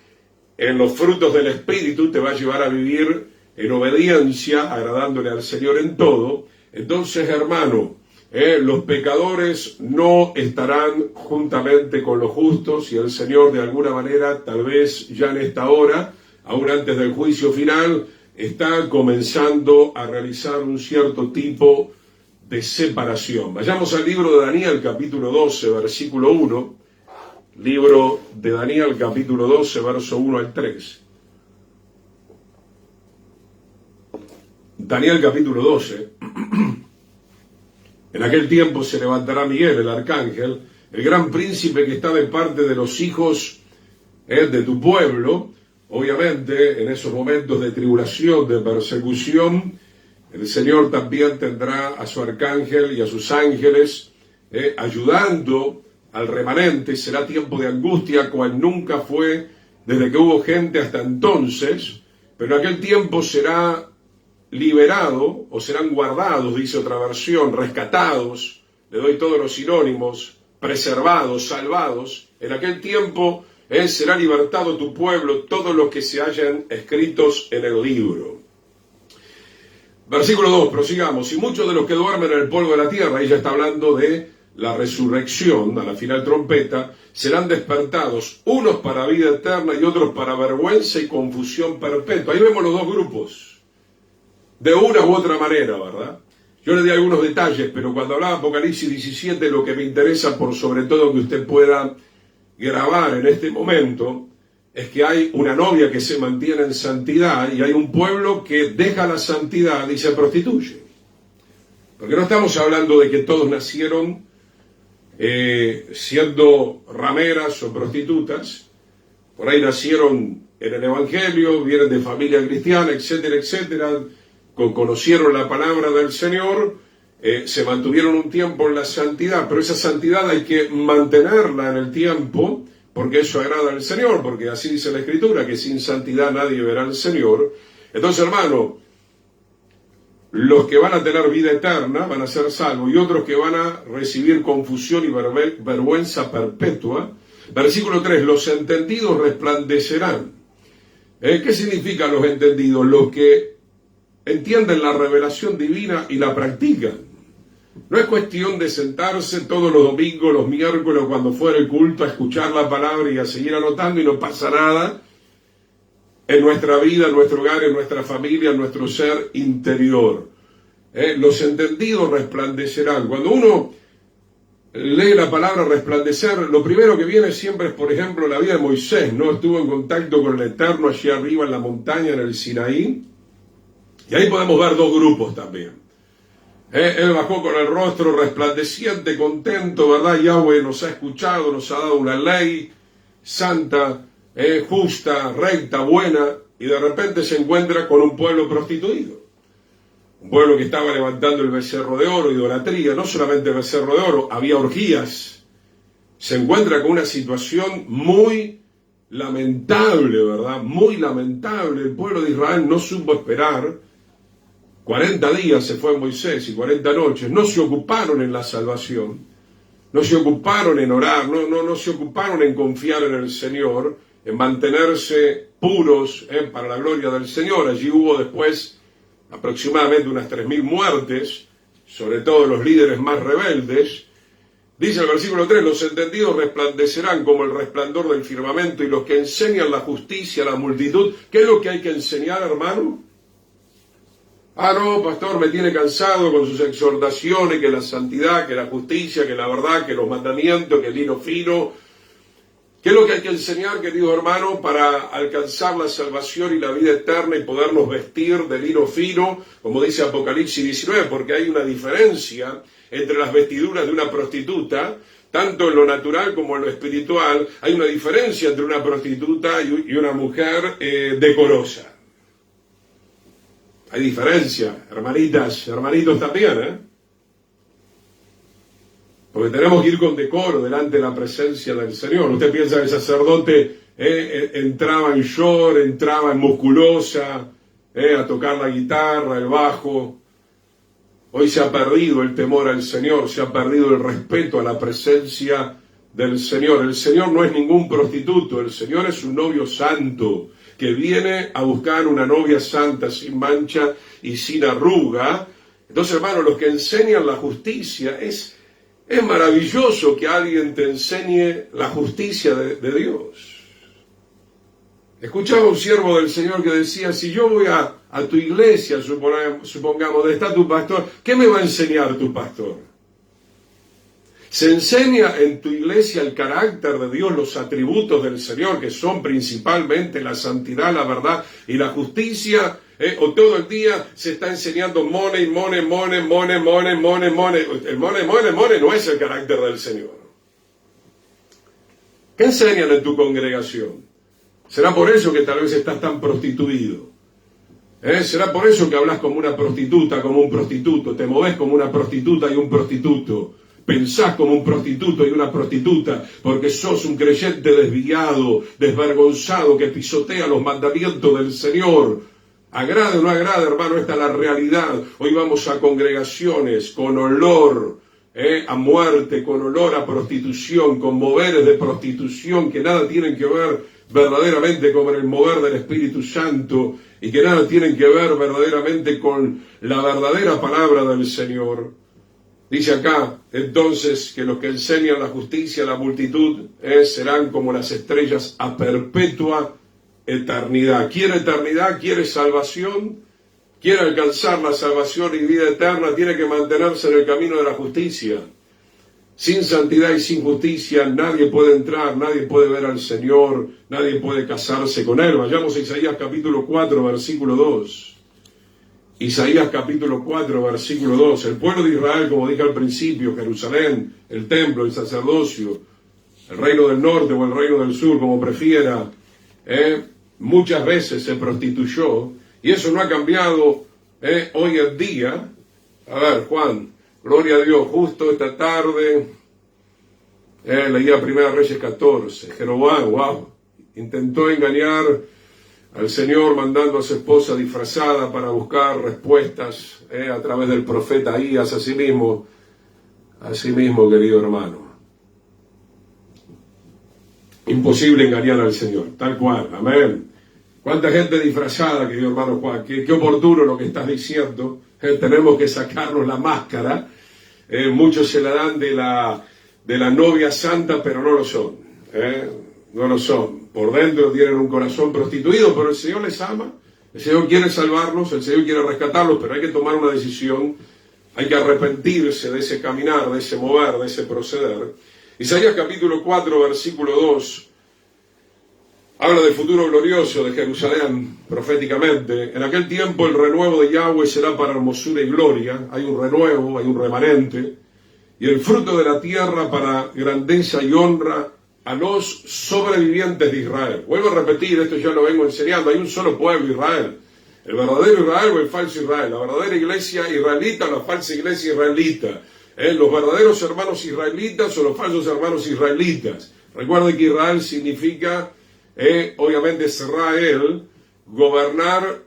en los frutos del Espíritu, te va a llevar a vivir en obediencia, agradándole al Señor en todo. Entonces, hermano, los pecadores no estarán juntamente con los justos, y el Señor de alguna manera, tal vez ya en esta hora, aún antes del juicio final, está comenzando a realizar un cierto tipo de separación. Vayamos al libro de Daniel, capítulo 12, versículo 1. Libro de Daniel, capítulo 12, verso 1 al 3. Daniel, capítulo 12. En aquel tiempo se levantará Miguel, el arcángel, el gran príncipe que está de parte de los hijos de tu pueblo. Obviamente, en esos momentos de tribulación, de persecución, el Señor también tendrá a su arcángel y a sus ángeles ayudando al remanente. Será tiempo de angustia, cual nunca fue desde que hubo gente hasta entonces, pero en aquel tiempo será liberado, o serán guardados, dice otra versión, rescatados, le doy todos los sinónimos, preservados, salvados. En aquel tiempo será libertado tu pueblo, todos los que se hayan escritos en el libro. Versículo 2, prosigamos. Y muchos de los que duermen en el polvo de la tierra, ella está hablando de la resurrección, a la final trompeta, serán despertados, unos para vida eterna y otros para vergüenza y confusión perpetua. Ahí vemos los dos grupos, de una u otra manera, ¿verdad? Yo le di algunos detalles, pero cuando hablaba Apocalipsis 17, lo que me interesa por sobre todo que usted pueda grabar en este momento, es que hay una novia que se mantiene en santidad y hay un pueblo que deja la santidad y se prostituye. Porque no estamos hablando de que todos nacieron siendo rameras o prostitutas. Por ahí nacieron en el Evangelio, vienen de familia cristiana, etcétera, etcétera, conocieron la palabra del Señor, se mantuvieron un tiempo en la santidad, pero esa santidad hay que mantenerla en el tiempo porque eso agrada al Señor, porque así dice la Escritura, que sin santidad nadie verá al Señor. Entonces, hermano, los que van a tener vida eterna van a ser salvos, y otros que van a recibir confusión y vergüenza perpetua. Versículo 3, los entendidos resplandecerán. ¿Qué significan los entendidos? Los que entienden la revelación divina y la practican. No es cuestión de sentarse todos los domingos, los miércoles, cuando fuera el culto, a escuchar la palabra y a seguir anotando y no pasa nada en nuestra vida, en nuestro hogar, en nuestra familia, en nuestro ser interior. Los entendidos resplandecerán. Cuando uno lee la palabra resplandecer, lo primero que viene siempre es, por ejemplo, la vida de Moisés, ¿no? Estuvo en contacto con el Eterno allí arriba en la montaña, en el Sinaí. Y ahí podemos ver dos grupos también. Él bajó con el rostro resplandeciente, contento, ¿verdad? Yahweh nos ha escuchado, nos ha dado una ley santa, justa, recta, buena, y de repente se encuentra con un pueblo prostituido. Un pueblo que estaba levantando el becerro de oro, idolatría, no solamente el becerro de oro, había orgías. Se encuentra con una situación muy lamentable, ¿verdad? Muy lamentable. El pueblo de Israel no supo esperar. 40 días se fue Moisés y 40 noches. No se ocuparon en la salvación. No se ocuparon en orar. No se ocuparon en confiar en el Señor, en mantenerse puros para la gloria del Señor. Allí hubo después aproximadamente unas 3.000 muertes, sobre todo los líderes más rebeldes. Dice el versículo 3, los entendidos resplandecerán como el resplandor del firmamento, y los que enseñan la justicia a la multitud. ¿Qué es lo que hay que enseñar, hermano? Ah, no, pastor, me tiene cansado con sus exhortaciones, que la santidad, que la justicia, que la verdad, que los mandamientos, que el lino fino. ¿Qué es lo que hay que enseñar, querido hermano, para alcanzar la salvación y la vida eterna y podernos vestir de lino fino, como dice Apocalipsis 19? Porque hay una diferencia entre las vestiduras de una prostituta, tanto en lo natural como en lo espiritual. Hay una diferencia entre una prostituta y una mujer decorosa. Hay diferencia, hermanitas, hermanitos también, Porque tenemos que ir con decoro delante de la presencia del Señor. Usted piensa que el sacerdote entraba en short, entraba en musculosa, a tocar la guitarra, el bajo. Hoy se ha perdido el temor al Señor, se ha perdido el respeto a la presencia del Señor. El Señor no es ningún prostituto, el Señor es un novio santo, que viene a buscar una novia santa, sin mancha y sin arruga. Entonces, hermano, los que enseñan la justicia, es maravilloso que alguien te enseñe la justicia de Dios. Escuchaba un siervo del Señor que decía, si yo voy a tu iglesia, supongamos, donde está tu pastor, ¿qué me va a enseñar tu pastor? Se enseña en tu iglesia el carácter de Dios, los atributos del Señor, que son principalmente la santidad, la verdad y la justicia, o todo el día se está enseñando money. El money no es el carácter del Señor. ¿Qué enseñan en tu congregación? ¿Será por eso que tal vez estás tan prostituido? ¿Será por eso que hablas como una prostituta, como un prostituto? Te movés como una prostituta y un prostituto. Pensás como un prostituto y una prostituta, porque sos un creyente desviado, desvergonzado, que pisotea los mandamientos del Señor. Agrade o no agrade, hermano, esta es la realidad. Hoy vamos a congregaciones con olor a muerte, con olor a prostitución, con moveres de prostitución que nada tienen que ver verdaderamente con el mover del Espíritu Santo y que nada tienen que ver verdaderamente con la verdadera palabra del Señor. Dice acá, entonces, que los que enseñan la justicia a la multitud serán como las estrellas a perpetua eternidad. ¿Quiere eternidad? ¿Quiere salvación? ¿Quiere alcanzar la salvación y vida eterna? Tiene que mantenerse en el camino de la justicia. Sin santidad y sin justicia nadie puede entrar, nadie puede ver al Señor, nadie puede casarse con Él. Vayamos a Isaías capítulo 4, versículo 2. Isaías capítulo 4, versículo 2. El pueblo de Israel, como dije al principio, Jerusalén, el templo, el sacerdocio, el reino del norte o el reino del sur, como prefiera, muchas veces se prostituyó, y eso no ha cambiado hoy en día. A ver, Juan, gloria a Dios, justo esta tarde, Leía Primera Reyes 14. Jeroboam, wow, intentó engañar al Señor mandando a su esposa disfrazada para buscar respuestas a través del profeta Ahías. Así mismo, querido hermano. Imposible engañar al Señor, tal cual, amén. ¿Cuánta gente disfrazada, querido hermano Juan? Qué oportuno lo que estás diciendo. Tenemos que sacarnos la máscara. Muchos se la dan de la novia santa, pero no lo son. No lo son. Por dentro tienen un corazón prostituido, pero el Señor les ama. El Señor quiere salvarlos, el Señor quiere rescatarlos, pero hay que tomar una decisión. Hay que arrepentirse de ese caminar, de ese mover, de ese proceder. Isaías capítulo 4, versículo 2, habla del futuro glorioso de Jerusalén, proféticamente. En aquel tiempo el renuevo de Yahweh será para hermosura y gloria. Hay un renuevo, hay un remanente. Y el fruto de la tierra para grandeza y honra a los sobrevivientes de Israel. Vuelvo a repetir, esto ya lo vengo enseñando. Hay un solo pueblo, Israel. El verdadero Israel o el falso Israel. La verdadera iglesia israelita o la falsa iglesia israelita. Los verdaderos hermanos israelitas o los falsos hermanos israelitas. Recuerden que Israel significa, obviamente, Israel, gobernar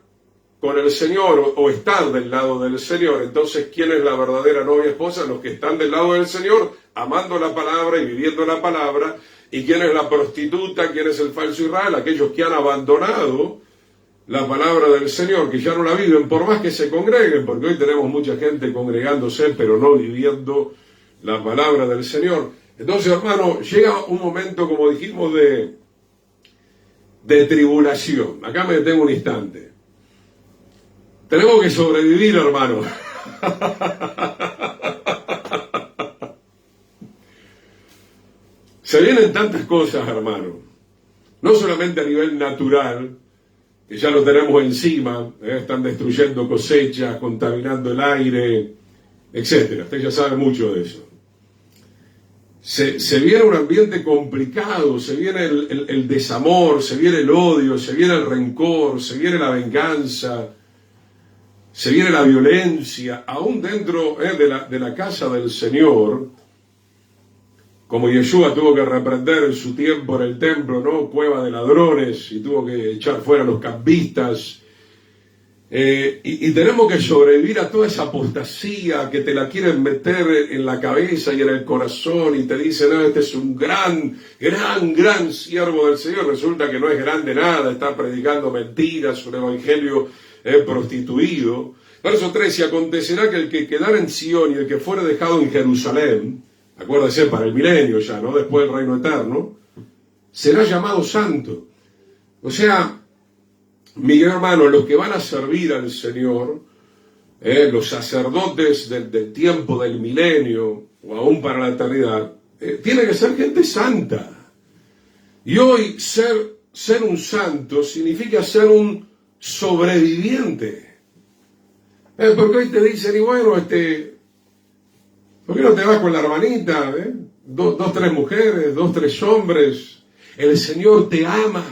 con el Señor o estar del lado del Señor. Entonces, ¿quién es la verdadera novia esposa? Los que están del lado del Señor, amando la palabra y viviendo la palabra. ¿Y quién es la prostituta? ¿Quién es el falso Israel? Aquellos que han abandonado la palabra del Señor, que ya no la viven, por más que se congreguen, porque hoy tenemos mucha gente congregándose, pero no viviendo la palabra del Señor. Entonces, hermano, llega un momento, como dijimos, de tribulación. Acá me detengo un instante. Tenemos que sobrevivir, hermano. Se vienen tantas cosas, hermano. No solamente a nivel natural, que ya lo tenemos encima, están destruyendo cosechas, contaminando el aire, etc. Usted ya sabe mucho de eso. Se viene un ambiente complicado, se viene el desamor, se viene el odio, se viene el rencor, se viene la venganza, se viene la violencia, aún dentro de la casa del Señor. Como Yeshua tuvo que reprender en su tiempo en el templo, ¿no? Cueva de ladrones, y tuvo que echar fuera a los cambistas. Y tenemos que sobrevivir a toda esa apostasía que te la quieren meter en la cabeza y en el corazón y te dicen, no, este es un gran siervo del Señor. Resulta que no es grande nada, está predicando mentiras, un evangelio prostituido. Verso 13, acontecerá que el que quedara en Sion y el que fuera dejado en Jerusalén, acuérdese, para el milenio ya, ¿no? Después del reino eterno, será llamado santo. O sea, mi hermano, los que van a servir al Señor, los sacerdotes del tiempo del milenio, o aún para la eternidad, tiene que ser gente santa. Y hoy ser un santo significa ser un sobreviviente. Porque hoy te dicen, y bueno, ¿por qué no te vas con la hermanita? Dos, tres mujeres, 2, 3 hombres. El Señor te ama.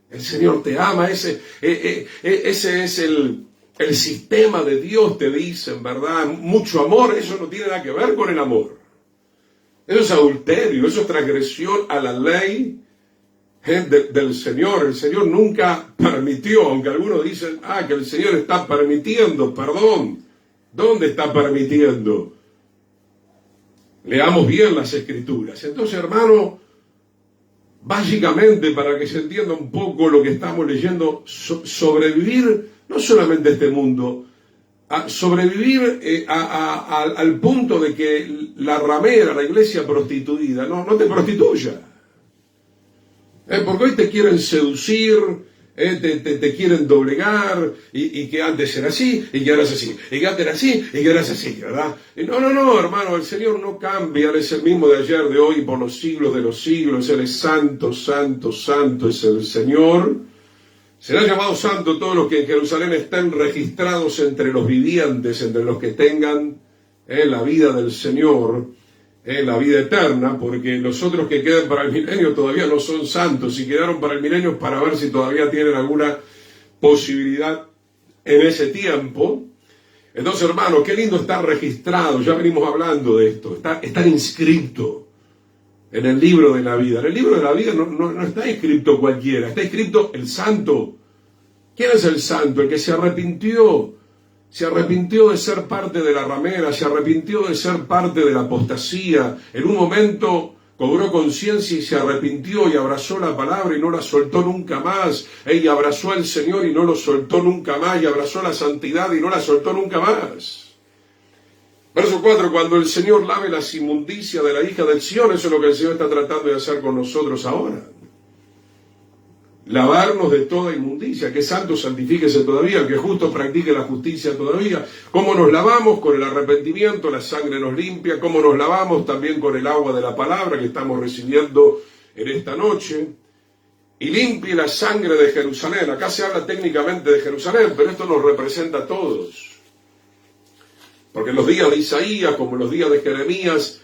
El Señor te ama. Ese es el sistema de Dios, te dicen, ¿verdad? Mucho amor, eso no tiene nada que ver con el amor. Eso es adulterio, eso es transgresión a la ley del Señor. El Señor nunca permitió, aunque algunos dicen, que el Señor está permitiendo, perdón. ¿Dónde está permitiendo? Leamos bien las Escrituras. Entonces, hermano, básicamente, para que se entienda un poco lo que estamos leyendo, sobrevivir no solamente a este mundo, sobrevivir al punto de que la ramera, la iglesia prostituida, no te prostituya. Porque hoy te quieren seducir, te quieren doblegar, y que antes era así, y que ahora es así, y que antes era así, y que ahora es así, ¿verdad? Y no, hermano, el Señor no cambia, Él es el mismo de ayer, de hoy, por los siglos de los siglos. Él es santo, santo, santo, es el Señor. Será llamado santo todos los que en Jerusalén estén registrados entre los vivientes, entre los que tengan la vida del Señor, la vida eterna, porque los otros que quedan para el milenio todavía no son santos, y quedaron para el milenio para ver si todavía tienen alguna posibilidad en ese tiempo. Entonces, hermano, qué lindo estar registrado, ya venimos hablando de esto, estar inscrito. en el libro de la vida. En el libro de la vida no está escrito cualquiera, está escrito el santo. ¿Quién es el santo? El que se arrepintió de ser parte de la ramera, se arrepintió de ser parte de la apostasía. En un momento cobró conciencia y se arrepintió y abrazó la palabra y no la soltó nunca más. Y abrazó al Señor y no lo soltó nunca más. Y abrazó la santidad y no la soltó nunca más. Verso 4, cuando el Señor lave las inmundicias de la hija del Sión, eso es lo que el Señor está tratando de hacer con nosotros ahora. Lavarnos de toda inmundicia, que santo santifíquese todavía, que justo practique la justicia todavía. ¿Cómo nos lavamos? Con el arrepentimiento, la sangre nos limpia. ¿Cómo nos lavamos? También con el agua de la palabra que estamos recibiendo en esta noche. Y limpie la sangre de Jerusalén. Acá se habla técnicamente de Jerusalén, pero esto nos representa a todos. Porque en los días de Isaías, como en los días de Jeremías,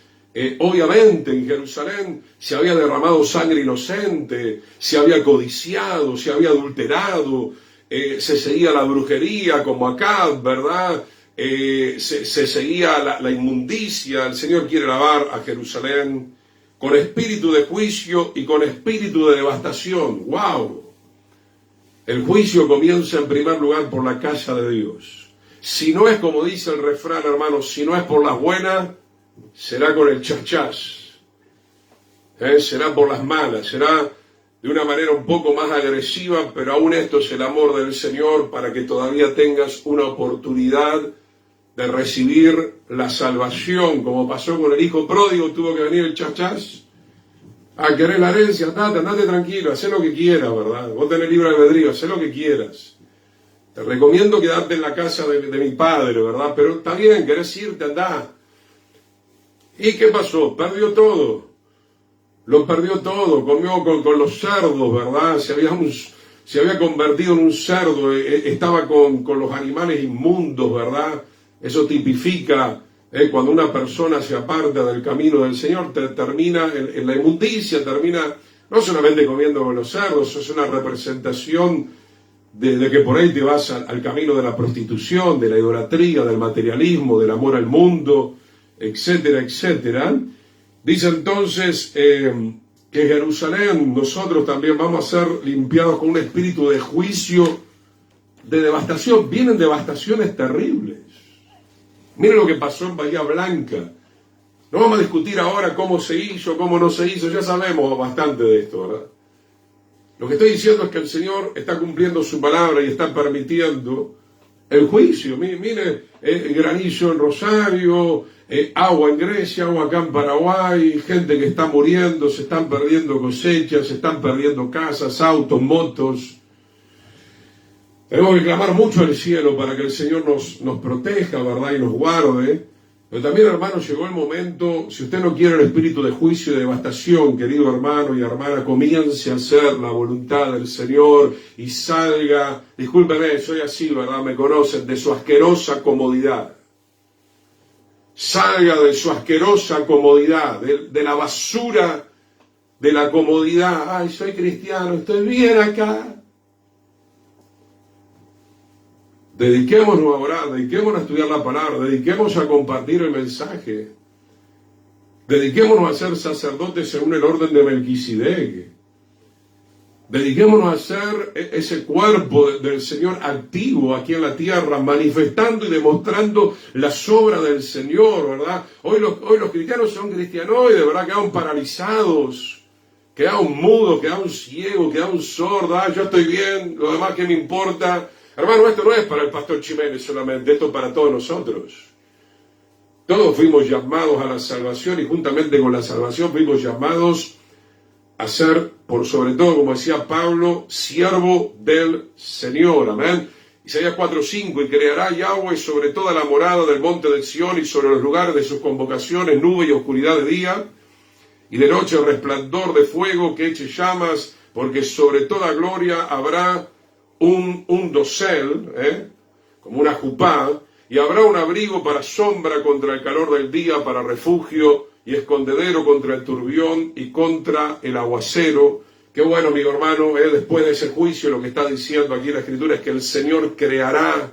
obviamente en Jerusalén se había derramado sangre inocente, se había codiciado, se había adulterado, se seguía la brujería como acá, ¿verdad? Se seguía la inmundicia. El Señor quiere lavar a Jerusalén con espíritu de juicio y con espíritu de devastación. ¡Wow! El juicio comienza en primer lugar por la casa de Dios. Si no es como dice el refrán, hermanos, si no es por las buenas, será con el chachás. Será por las malas, será de una manera un poco más agresiva, pero aún esto es el amor del Señor para que todavía tengas una oportunidad de recibir la salvación, como pasó con el hijo pródigo, tuvo que venir el chachás. Querés la herencia, andate tranquilo, haz lo que quieras, ¿verdad? Vos tenés libre albedrío, haz lo que quieras. Te recomiendo quedarte en la casa de mi padre, ¿verdad? Pero está bien, querés irte, andá. ¿Y qué pasó? Perdió todo. Lo perdió todo. Comió con los cerdos, ¿verdad? Se había convertido en un cerdo. Estaba con los animales inmundos, ¿verdad? Eso tipifica cuando una persona se aparta del camino del Señor, termina en la inmundicia, termina no solamente comiendo con los cerdos, es una representación de que por ahí te vas al camino de la prostitución, de la idolatría, del materialismo, del amor al mundo, etcétera, etcétera. Dice entonces que Jerusalén, nosotros también vamos a ser limpiados con un espíritu de juicio, de devastación. Vienen devastaciones terribles. Miren lo que pasó en Bahía Blanca. No vamos a discutir ahora cómo se hizo, cómo no se hizo, ya sabemos bastante de esto, ¿verdad? Lo que estoy diciendo es que el Señor está cumpliendo su palabra y está permitiendo el juicio. Mire, granizo en Rosario, agua en Grecia, agua acá en Paraguay, gente que está muriendo, se están perdiendo cosechas, se están perdiendo casas, autos, motos. Tenemos que clamar mucho al cielo para que el Señor nos proteja, ¿verdad? Y nos guarde. Pero también, hermano, llegó el momento, si usted no quiere el espíritu de juicio y de devastación, querido hermano y hermana, comience a hacer la voluntad del Señor y salga, discúlpeme, soy así, ¿verdad? Me conocen, de su asquerosa comodidad. Salga de su asquerosa comodidad, de la basura de la comodidad. Ay, soy cristiano, estoy bien acá. Dediquémonos a orar, dediquémonos a estudiar la palabra, dediquémonos a compartir el mensaje. Dediquémonos a ser sacerdotes según el orden de Melquisedec. Dediquémonos a ser ese cuerpo del Señor activo aquí en la tierra, manifestando y demostrando las obras del Señor, ¿verdad? Hoy los cristianos son cristianoides, ¿verdad? Quedan paralizados, quedan mudos, quedan ciegos, quedan sordos. Yo estoy bien, lo demás que me importa. Hermano, esto no es para el pastor Ximénez solamente, esto es para todos nosotros. Todos fuimos llamados a la salvación y juntamente con la salvación fuimos llamados a ser, por sobre todo, como decía Pablo, siervo del Señor. Amén. Isaías 4:5, y creará Yahweh sobre toda la morada del monte del Sión y sobre los lugares de sus convocaciones, nube y oscuridad de día, y de noche resplandor de fuego que eche llamas, porque sobre toda gloria habrá un dosel, como una jupá, y habrá un abrigo para sombra contra el calor del día, para refugio y escondedero contra el turbión y contra el aguacero. Qué bueno, amigo hermano, después de ese juicio lo que está diciendo aquí la Escritura es que el Señor creará,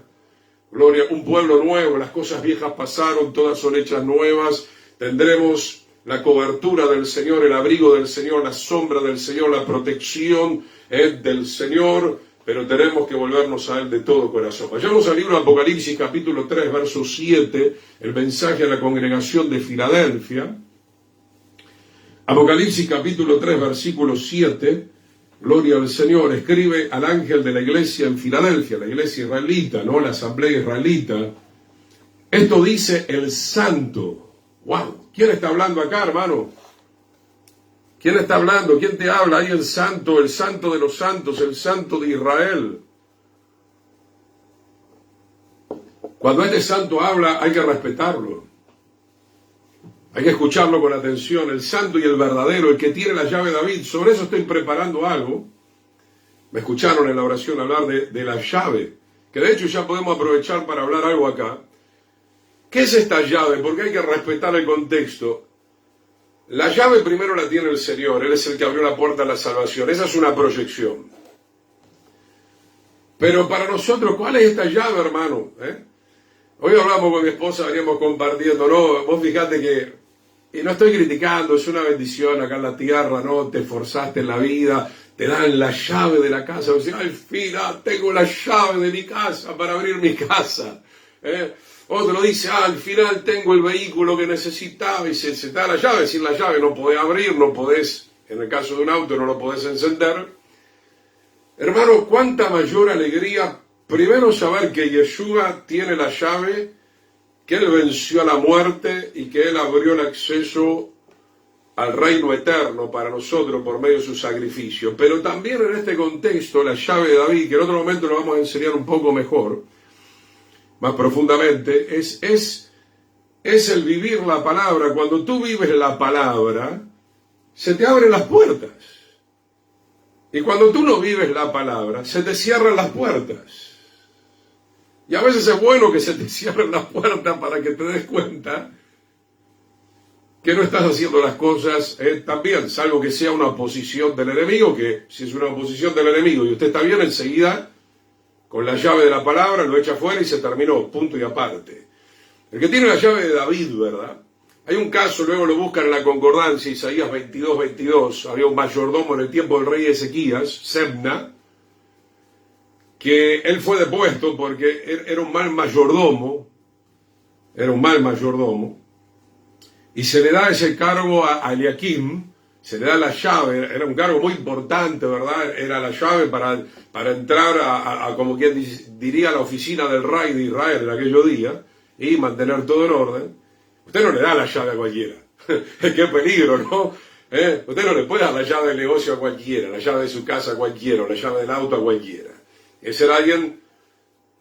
gloria, un pueblo nuevo. Las cosas viejas pasaron, todas son hechas nuevas. Tendremos la cobertura del Señor, el abrigo del Señor, la sombra del Señor, la protección es del Señor, pero tenemos que volvernos a Él de todo corazón. Vayamos al libro de Apocalipsis, capítulo 3, verso 7, el mensaje a la congregación de Filadelfia. Apocalipsis, capítulo 3, versículo 7, gloria al Señor, escribe al ángel de la iglesia en Filadelfia, la iglesia israelita, ¿no? La asamblea israelita. Esto dice el santo. ¡Wow! ¿Quién está hablando acá, hermano? ¿Quién está hablando? ¿Quién te habla? Ahí el santo de los santos, el santo de Israel. Cuando este santo habla, hay que respetarlo. Hay que escucharlo con atención. El santo y el verdadero, el que tiene la llave de David. Sobre eso estoy preparando algo. Me escucharon en la oración hablar de la llave, que de hecho ya podemos aprovechar para hablar algo acá. ¿Qué es esta llave? Porque hay que respetar el contexto. La llave primero la tiene el Señor. Él es el que abrió la puerta a la salvación. Esa es una proyección. Pero para nosotros, ¿cuál es esta llave, hermano? Hoy hablamos con mi esposa, veníamos compartiendo, ¿no? Vos fijate que, y no estoy criticando, es una bendición acá en la tierra, ¿no? Te esforzaste en la vida, te dan la llave de la casa. Vos decís, al fin, tengo la llave de mi casa para abrir mi casa. Otro dice, al final tengo el vehículo que necesitaba y se te da la llave. Sin la llave no podés abrir, no podés, en el caso de un auto no lo podés encender. Hermano, cuánta mayor alegría primero saber que Yeshua tiene la llave, que Él venció a la muerte y que Él abrió el acceso al reino eterno para nosotros por medio de su sacrificio. Pero también en este contexto, la llave de David, que en otro momento lo vamos a enseñar un poco mejor, más profundamente, es el vivir la palabra. Cuando tú vives la palabra, se te abren las puertas. Y cuando tú no vives la palabra, se te cierran las puertas. Y a veces es bueno que se te cierren las puertas para que te des cuenta que no estás haciendo las cosas también, salvo que sea una oposición del enemigo, que si es una oposición del enemigo y usted está bien, enseguida con la llave de la palabra lo echa fuera y se terminó, punto y aparte. El que tiene la llave de David, ¿verdad? Hay un caso, luego lo buscan en la concordancia, Isaías 22:22, había un mayordomo en el tiempo del rey Ezequías, Sebna, que él fue depuesto porque era un mal mayordomo, y se le da ese cargo a Eliakim, se le da la llave, era un cargo muy importante, ¿verdad? Era la llave para entrar a como quien diría, la oficina del rey de Israel en aquellos días y mantener todo en orden. Usted no le da la llave a cualquiera. ¡Qué peligro!, ¿no? Usted no le puede dar la llave del negocio a cualquiera, la llave de su casa a cualquiera, o la llave del auto a cualquiera. Es ser alguien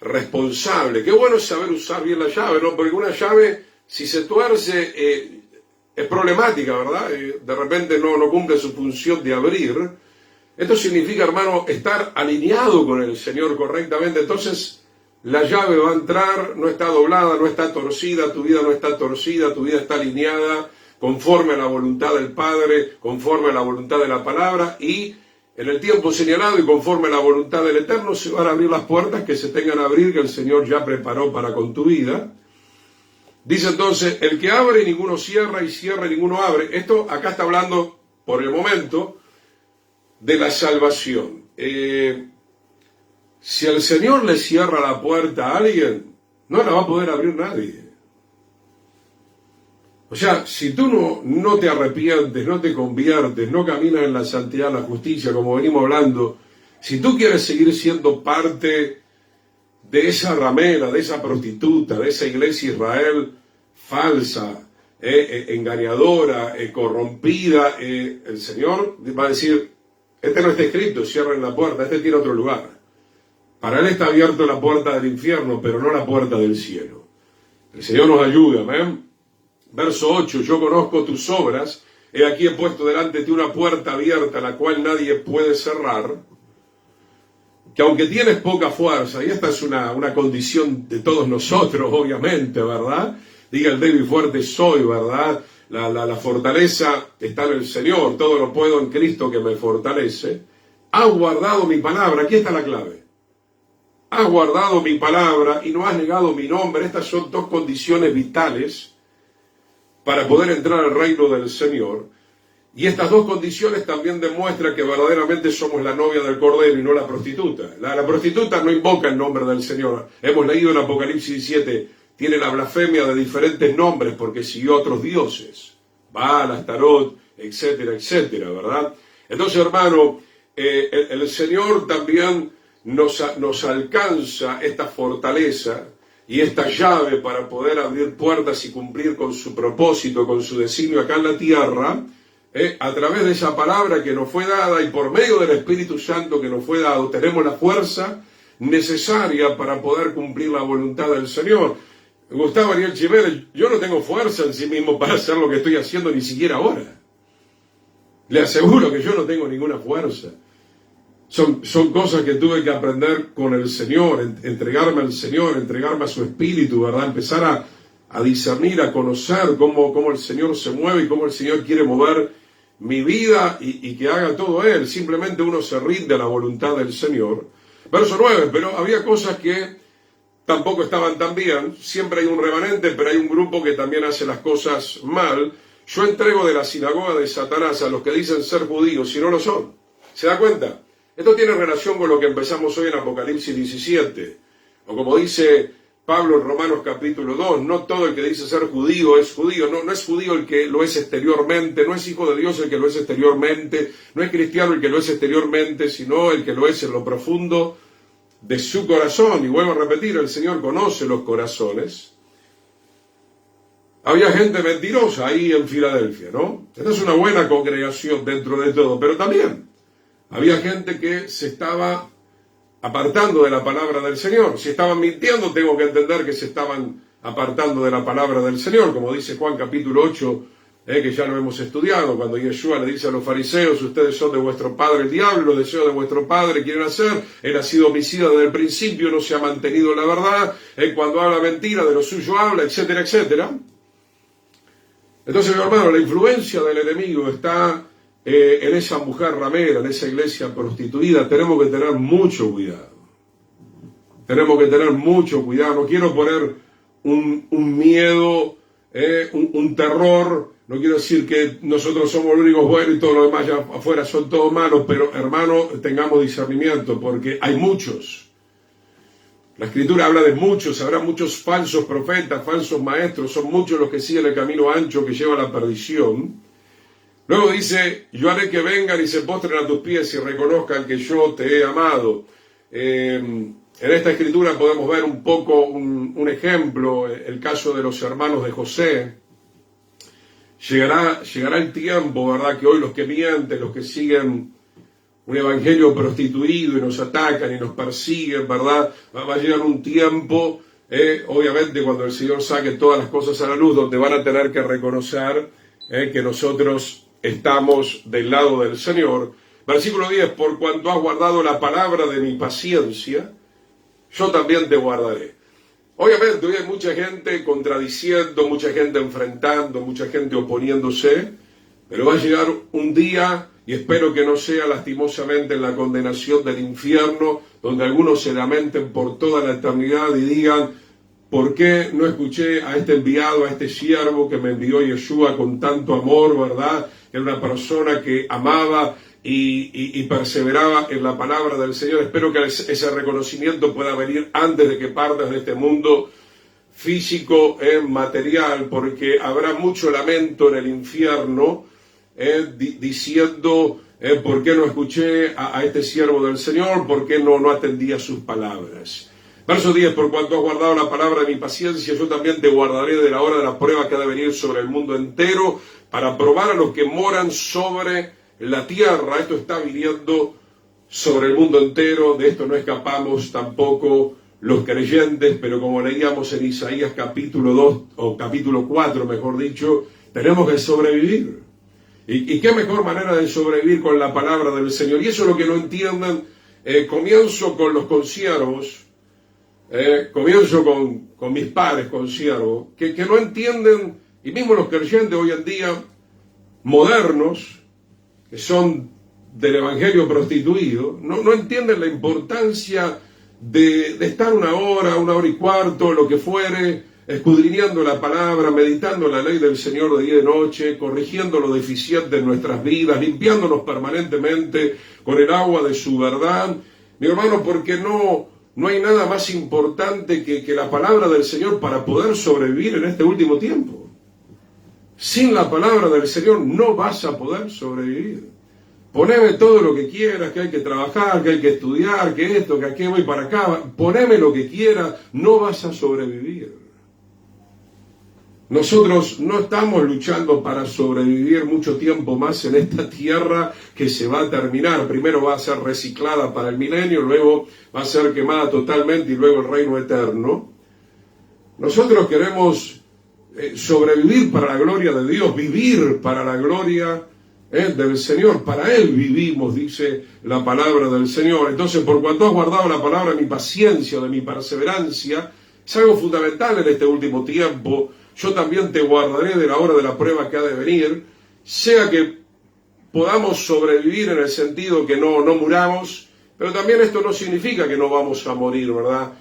responsable. Qué bueno es saber usar bien la llave, ¿no? Porque una llave, si se tuerce, es problemática, ¿verdad? De repente no cumple su función de abrir. Esto significa, hermano, estar alineado con el Señor correctamente. Entonces, la llave va a entrar, no está doblada, no está torcida, tu vida no está torcida, tu vida está alineada conforme a la voluntad del Padre, conforme a la voluntad de la palabra, y en el tiempo señalado y conforme a la voluntad del Eterno se van a abrir las puertas que se tengan a abrir, que el Señor ya preparó para con tu vida. Dice entonces, el que abre ninguno cierra, y cierra ninguno abre. Esto acá está hablando, por el momento, de la salvación. Si el Señor le cierra la puerta a alguien, no la va a poder abrir nadie. O sea, si tú no te arrepientes, no te conviertes, no caminas en la santidad, la justicia, como venimos hablando, si tú quieres seguir siendo parte de esa ramera, de esa prostituta, de esa iglesia Israel falsa, engañadora, corrompida, el Señor va a decir, este no está escrito, cierren la puerta, este tiene otro lugar. Para él está abierta la puerta del infierno, pero no la puerta del cielo. El Señor nos ayuda, amén. Verso 8, yo conozco tus obras, he aquí he puesto delante de ti una puerta abierta, la cual nadie puede cerrar, que aunque tienes poca fuerza, y esta es una condición de todos nosotros, obviamente, ¿verdad? Diga el débil fuerte soy, ¿verdad? La fortaleza está en el Señor, todo lo puedo en Cristo que me fortalece. Has guardado mi palabra, aquí está la clave. Has guardado mi palabra y no has negado mi nombre. Estas son dos condiciones vitales para poder entrar al reino del Señor. Y estas dos condiciones también demuestran que verdaderamente somos la novia del Cordero y no la prostituta. La prostituta no invoca el nombre del Señor. Hemos leído en Apocalipsis 17, tiene la blasfemia de diferentes nombres porque siguió a otros dioses. Baal, Astarot, etcétera, etcétera, ¿verdad? Entonces, hermano, el Señor también nos alcanza esta fortaleza y esta llave para poder abrir puertas y cumplir con su propósito, con su designio acá en la tierra, a través de esa palabra que nos fue dada y por medio del Espíritu Santo que nos fue dado, tenemos la fuerza necesaria para poder cumplir la voluntad del Señor. Gustavo Ariel Jiménez, yo no tengo fuerza en sí mismo para hacer lo que estoy haciendo ni siquiera ahora. Le aseguro que yo no tengo ninguna fuerza. Son cosas que tuve que aprender con el Señor, entregarme al Señor, entregarme a su Espíritu, ¿verdad? Empezar a discernir, a conocer cómo el Señor se mueve y cómo el Señor quiere mover mi vida y que haga todo Él. Simplemente uno se rinde a la voluntad del Señor. Verso 9, pero había cosas que tampoco estaban tan bien. Siempre hay un remanente, pero hay un grupo que también hace las cosas mal. Yo entrego de la sinagoga de Satanás a los que dicen ser judíos y no lo son. ¿Se da cuenta? Esto tiene relación con lo que empezamos hoy en Apocalipsis 17. O como dice Pablo en Romanos capítulo 2, no todo el que dice ser judío es judío. No es judío el que lo es exteriormente, no es hijo de Dios el que lo es exteriormente, no es cristiano el que lo es exteriormente, sino el que lo es en lo profundo de su corazón. Y vuelvo a repetir, el Señor conoce los corazones. Había gente mentirosa ahí en Filadelfia, ¿no? Esta es una buena congregación dentro de todo, pero también había gente que se estaba apartando de la palabra del Señor. Si estaban mintiendo, tengo que entender que se estaban apartando de la palabra del Señor, como dice Juan capítulo 8, que ya lo hemos estudiado, cuando Yeshua le dice a los fariseos, ustedes son de vuestro padre el diablo, los deseos de vuestro padre quieren hacer, él ha sido homicida desde el principio, no se ha mantenido en la verdad, cuando habla mentira, de lo suyo habla, etcétera, etcétera. Entonces, mi hermano, la influencia del enemigo está en esa mujer ramera, en esa iglesia prostituida. Tenemos que tener mucho cuidado. Tenemos que tener mucho cuidado. No quiero poner un miedo, un terror. No quiero decir que nosotros somos los únicos buenos y todos los demás allá afuera son todos malos, pero hermano, tengamos discernimiento porque hay muchos. La Escritura habla de muchos, habrá muchos falsos profetas, falsos maestros, son muchos los que siguen el camino ancho que lleva a la perdición. Luego dice, yo haré que vengan y se postren a tus pies y reconozcan que yo te he amado. En esta Escritura podemos ver un poco un ejemplo, el caso de los hermanos de José. Llegará el tiempo, ¿verdad?, que hoy los que mienten, los que siguen un evangelio prostituido y nos atacan y nos persiguen, ¿verdad? Va a llegar un tiempo, obviamente cuando el Señor saque todas las cosas a la luz, donde van a tener que reconocer que nosotros estamos del lado del Señor. Versículo 10, por cuanto has guardado la palabra de mi paciencia, yo también te guardaré. Obviamente hoy hay mucha gente contradiciendo, mucha gente enfrentando, mucha gente oponiéndose, pero va a llegar un día, y espero que no sea lastimosamente en la condenación del infierno, donde algunos se lamenten por toda la eternidad y digan, ¿por qué no escuché a este enviado, a este siervo que me envió Yeshua con tanto amor, verdad? Que era una persona que amaba y perseveraba en la palabra del Señor. Espero que ese reconocimiento pueda venir antes de que partas de este mundo físico, material, porque habrá mucho lamento en el infierno, diciendo, ¿por qué no escuché a este siervo del Señor? ¿Por qué no atendía sus palabras? Verso 10, por cuanto has guardado la palabra de mi paciencia, yo también te guardaré de la hora de la prueba que ha de venir sobre el mundo entero, para probar a los que moran sobre la tierra. Esto está viniendo sobre el mundo entero, de esto no escapamos tampoco los creyentes, pero como leíamos en Isaías capítulo 2, o capítulo 4, mejor dicho, tenemos que sobrevivir. ¿Y qué mejor manera de sobrevivir con la palabra del Señor? Y eso es lo que no entienden. Comienzo con los consiervos, comienzo con mis padres consiervos, que no entienden, y mismo los creyentes hoy en día, modernos, que son del evangelio prostituido, no entienden la importancia de estar una hora y cuarto, lo que fuere, escudriñando la palabra, meditando la ley del Señor de día y de noche, corrigiendo lo deficiente en nuestras vidas, limpiándonos permanentemente con el agua de su verdad. Mi hermano, porque no hay nada más importante que la palabra del Señor para poder sobrevivir en este último tiempo. Sin la palabra del Señor no vas a poder sobrevivir. Poneme todo lo que quieras, que hay que trabajar, que hay que estudiar, que esto, que aquí voy para acá. Poneme lo que quieras, no vas a sobrevivir. Nosotros no estamos luchando para sobrevivir mucho tiempo más en esta tierra que se va a terminar. Primero va a ser reciclada para el milenio, luego va a ser quemada totalmente y luego el reino eterno. Nosotros queremos sobrevivir para la gloria de Dios, vivir para la gloria del Señor. Para Él vivimos, dice la palabra del Señor. Entonces, por cuanto has guardado la palabra de mi paciencia, de mi perseverancia, es algo fundamental en este último tiempo. Yo también te guardaré de la hora de la prueba que ha de venir, sea que podamos sobrevivir en el sentido que no muramos, pero también esto no significa que no vamos a morir, ¿verdad?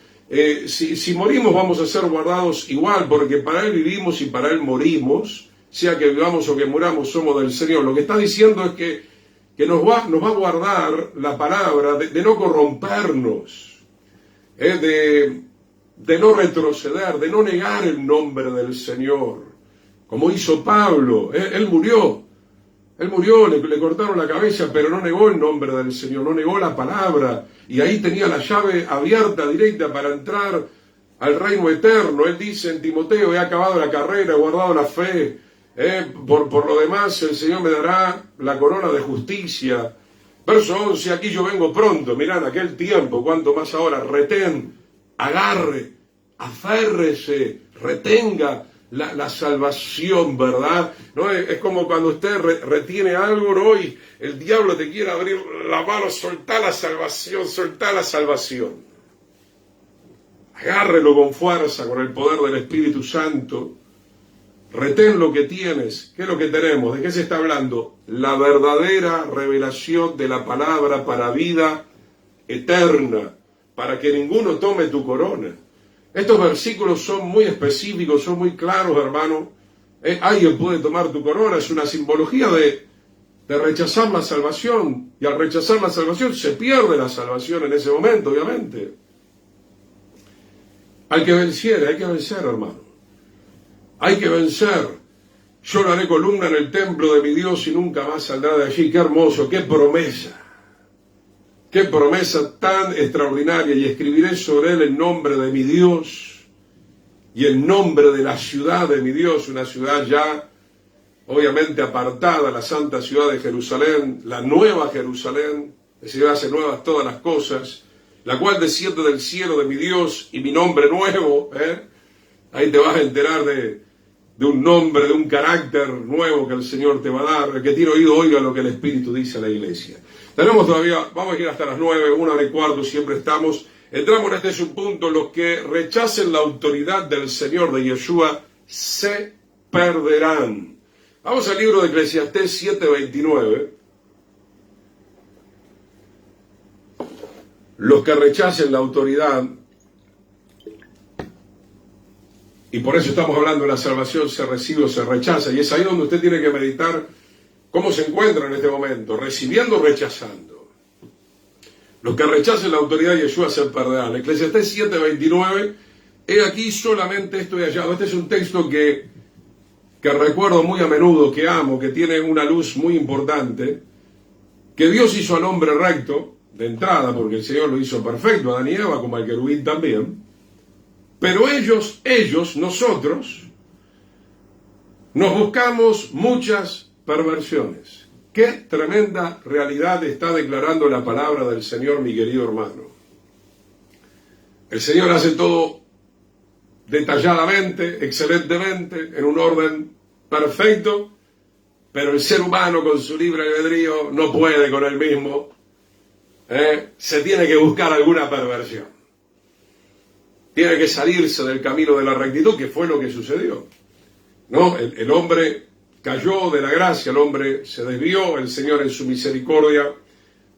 Si morimos vamos a ser guardados igual, porque para Él vivimos y para Él morimos, sea que vivamos o que muramos, somos del Señor. Lo que está diciendo es que nos va a guardar la palabra de no corrompernos, de no retroceder, de no negar el nombre del Señor, como hizo Pablo. Él murió, le cortaron la cabeza, pero no negó el nombre del Señor, no negó la palabra, y ahí tenía la llave abierta, directa, para entrar al reino eterno. Él dice en Timoteo: he acabado la carrera, he guardado la fe, por lo demás el Señor me dará la corona de justicia. Verso 11, aquí yo vengo pronto. Mirá, en aquel tiempo, cuanto más ahora, retén, agarre, aférrese, retenga la salvación, ¿verdad? ¿No? Es como cuando usted retiene algo, ¿no? Y el diablo te quiere abrir la mano: soltá la salvación, soltá la salvación. Agárrelo con fuerza, con el poder del Espíritu Santo. Retén lo que tienes. ¿Qué es lo que tenemos? ¿De qué se está hablando? La verdadera revelación de la palabra para vida eterna, para que ninguno tome tu corona. Estos versículos son muy específicos, son muy claros, hermano. Alguien puede tomar tu corona, es una simbología de rechazar la salvación, y al rechazar la salvación se pierde la salvación en ese momento, obviamente. Al que venciere, hay que vencer, hermano. Hay que vencer. Yo lo haré columna en el templo de mi Dios y nunca más saldrá de allí. Qué hermoso, qué promesa. Qué promesa tan extraordinaria. Y escribiré sobre él el nombre de mi Dios y el nombre de la ciudad de mi Dios, una ciudad ya obviamente apartada, la santa ciudad de Jerusalén, la nueva Jerusalén, es decir, hace nuevas todas las cosas, la cual desciende del cielo de mi Dios, y mi nombre nuevo, ahí te vas a enterar de un nombre, de un carácter nuevo que el Señor te va a dar. El que tiene oído, oiga lo que el Espíritu dice a la iglesia. Tenemos todavía, vamos a ir hasta las 9, 1:15, siempre estamos. Entramos en este subpunto: los que rechacen la autoridad del Señor, de Yeshua, se perderán. Vamos al libro de Eclesiastés 7:29. Los que rechacen la autoridad, y por eso estamos hablando de la salvación, se recibe o se rechaza, y es ahí donde usted tiene que meditar cómo se encuentra en este momento, recibiendo o rechazando. Los que rechacen la autoridad de Yeshua se perderán. Eclesiastés 7:29, he aquí solamente esto he hallado. Este es un texto que recuerdo muy a menudo, que amo, que tiene una luz muy importante, que Dios hizo al hombre recto, de entrada, porque el Señor lo hizo perfecto, a Adán y Eva, como al querubín también, pero nosotros, nos buscamos muchas perversiones. Qué tremenda realidad está declarando la palabra del Señor, mi querido hermano. El Señor hace todo detalladamente, excelentemente, en un orden perfecto, pero el ser humano con su libre albedrío no puede con él mismo. Se tiene que buscar alguna perversión. Tiene que salirse del camino de la rectitud, que fue lo que sucedió. ¿No? El hombre cayó de la gracia, el hombre se desvió, el Señor en su misericordia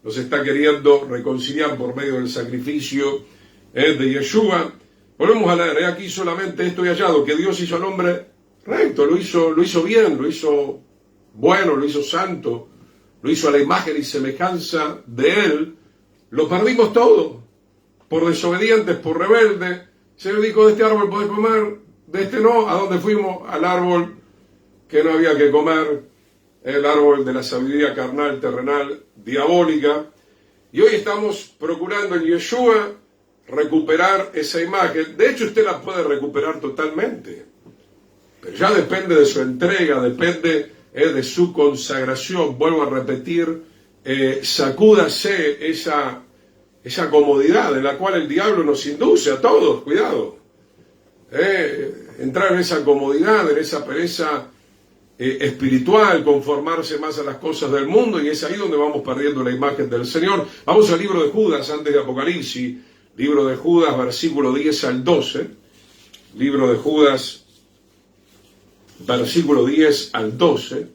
nos está queriendo reconciliar por medio del sacrificio de Yeshua, Volvemos a leer, aquí solamente esto he hallado, que Dios hizo al hombre recto, lo hizo bien, lo hizo bueno, lo hizo santo, lo hizo a la imagen y semejanza de Él. Lo perdimos todo, por desobedientes, por rebeldes. El Señor dijo, de este árbol podés comer, de este no. ¿A dónde fuimos? Al árbol que no había que comer, el árbol de la sabiduría carnal, terrenal, diabólica. Y hoy estamos procurando en Yeshua recuperar esa imagen. De hecho, usted la puede recuperar totalmente, pero ya depende de su entrega, depende de su consagración. Vuelvo a repetir, sacúdase esa comodidad en la cual el diablo nos induce a todos, cuidado. Entrar en esa comodidad, en esa pereza espiritual, conformarse más a las cosas del mundo, y es ahí donde vamos perdiendo la imagen del Señor. Vamos al libro de Judas, antes de Apocalipsis, libro de Judas, versículo 10 al 12, libro de Judas, versículo 10 al 12,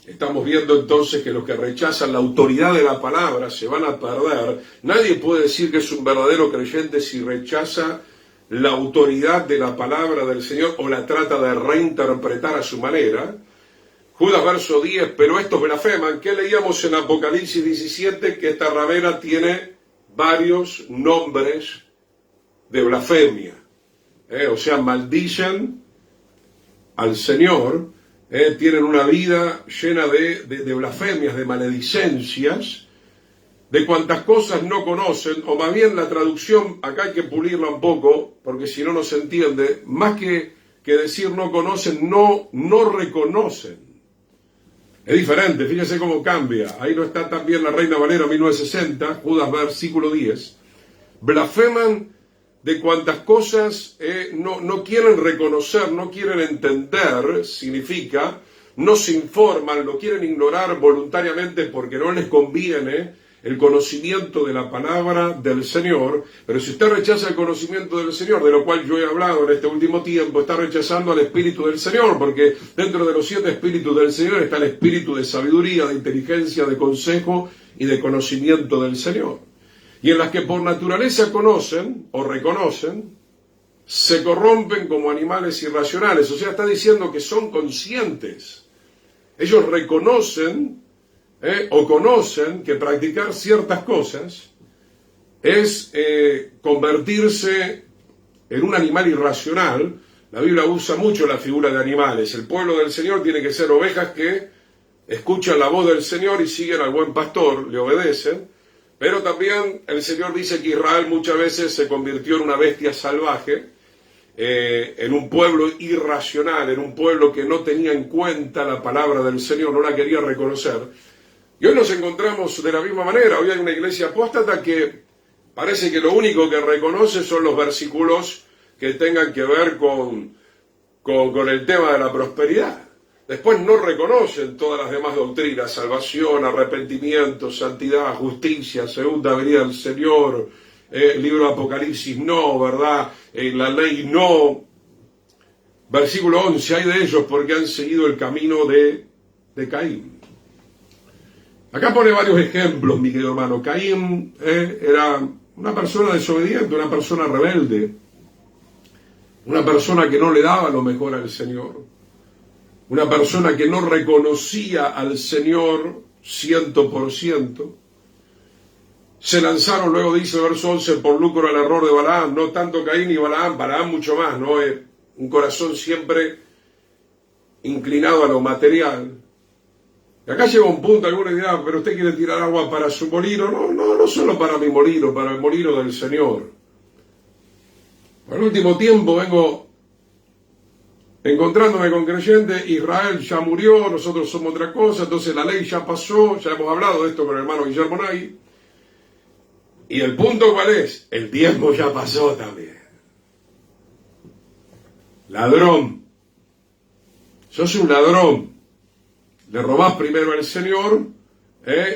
estamos viendo entonces que los que rechazan la autoridad de la palabra se van a perder. Nadie puede decir que es un verdadero creyente si rechaza la autoridad de la palabra del Señor o la trata de reinterpretar a su manera. Judas, verso 10, pero estos blasfeman. ¿Qué leíamos en Apocalipsis 17? Que esta ramera tiene varios nombres de blasfemia. O sea, maldicen al Señor, tienen una vida llena de blasfemias, de maledicencias, de cuantas cosas no conocen, o más bien la traducción, acá hay que pulirla un poco, porque si no, no se entiende, más que decir no conocen, no reconocen. Es diferente, fíjese cómo cambia. Ahí no está también la Reina Valera 1960, Judas versículo 10. Blasfeman de cuantas cosas no quieren reconocer, no quieren entender, significa, no se informan, lo quieren ignorar voluntariamente porque no les conviene el conocimiento de la palabra del Señor. Pero si usted rechaza el conocimiento del Señor, de lo cual yo he hablado en este último tiempo, está rechazando al Espíritu del Señor, porque dentro de los 7 Espíritus del Señor está el Espíritu de sabiduría, de inteligencia, de consejo y de conocimiento del Señor. Y en las que por naturaleza conocen o reconocen, se corrompen como animales irracionales. O sea, está diciendo que son conscientes. Ellos reconocen o conocen que practicar ciertas cosas es convertirse en un animal irracional. La Biblia usa mucho la figura de animales. El pueblo del Señor tiene que ser ovejas que escuchan la voz del Señor y siguen al buen pastor, le obedecen. Pero también el Señor dice que Israel muchas veces se convirtió en una bestia salvaje, en un pueblo irracional, en un pueblo que no tenía en cuenta la palabra del Señor, no la quería reconocer. Y hoy nos encontramos de la misma manera. Hoy hay una iglesia apóstata que parece que lo único que reconoce son los versículos que tengan que ver con el tema de la prosperidad. Después no reconocen todas las demás doctrinas: salvación, arrepentimiento, santidad, justicia, segunda venida del Señor, el libro de Apocalipsis no, ¿verdad? La ley no. Versículo 11, hay de ellos porque han seguido el camino de Caín. Acá pone varios ejemplos, mi querido hermano. Caín era una persona desobediente, una persona rebelde, una persona que no le daba lo mejor al Señor, una persona que no reconocía al Señor 100%. Se lanzaron, luego dice el verso 11, por lucro al error de Balaam, no tanto Caín y Balaam mucho más, ¿no? Un corazón siempre inclinado a lo material. Y acá llega un punto, algunos dirán, pero usted quiere tirar agua para su molino. No solo para mi molino, para el molino del Señor. Por el último tiempo vengo encontrándome con creyentes. Israel ya murió, nosotros somos otra cosa, entonces la ley ya pasó, ya hemos hablado de esto con el hermano Guillermo Nay. Y el punto ¿cuál es? El tiempo ya pasó también. Ladrón. Sos un ladrón. Le robás primero al Señor,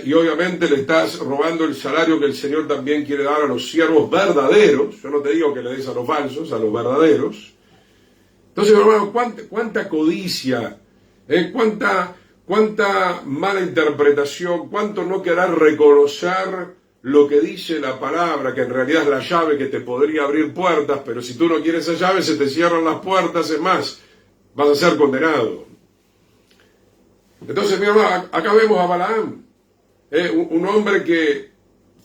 y obviamente le estás robando el salario que el Señor también quiere dar a los siervos verdaderos. Yo no te digo que le des a los falsos, a los verdaderos. Entonces, hermano, cuánta codicia, cuánta mala interpretación, cuánto no querer reconocer lo que dice la palabra, que en realidad es la llave que te podría abrir puertas, pero si tú no quieres esa llave, se te cierran las puertas, es más, vas a ser condenado. Entonces, mi hermano, acá vemos a Balaam, un hombre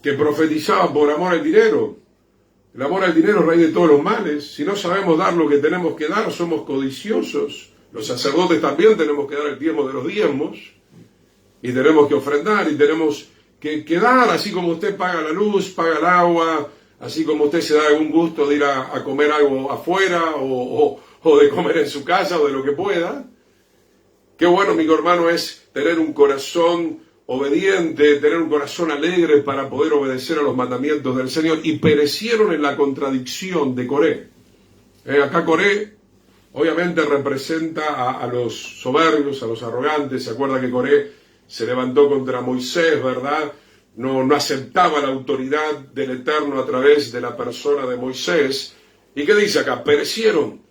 que profetizaba por amor al dinero. El amor al dinero es raíz de todos los males. Si no sabemos dar lo que tenemos que dar, somos codiciosos. Los sacerdotes también tenemos que dar el diezmo de los diezmos, y tenemos que ofrendar, y tenemos que dar, así como usted paga la luz, paga el agua, así como usted se da algún gusto de ir a comer algo afuera, o de comer en su casa, o de lo que pueda. Qué bueno, mi hermano, es tener un corazón obediente, tener un corazón alegre para poder obedecer a los mandamientos del Señor. Y perecieron en la contradicción de Coré. Acá Coré obviamente representa a los soberbios, a los arrogantes. Se acuerda que Coré se levantó contra Moisés, ¿verdad? No aceptaba la autoridad del Eterno a través de la persona de Moisés. ¿Y qué dice acá? Perecieron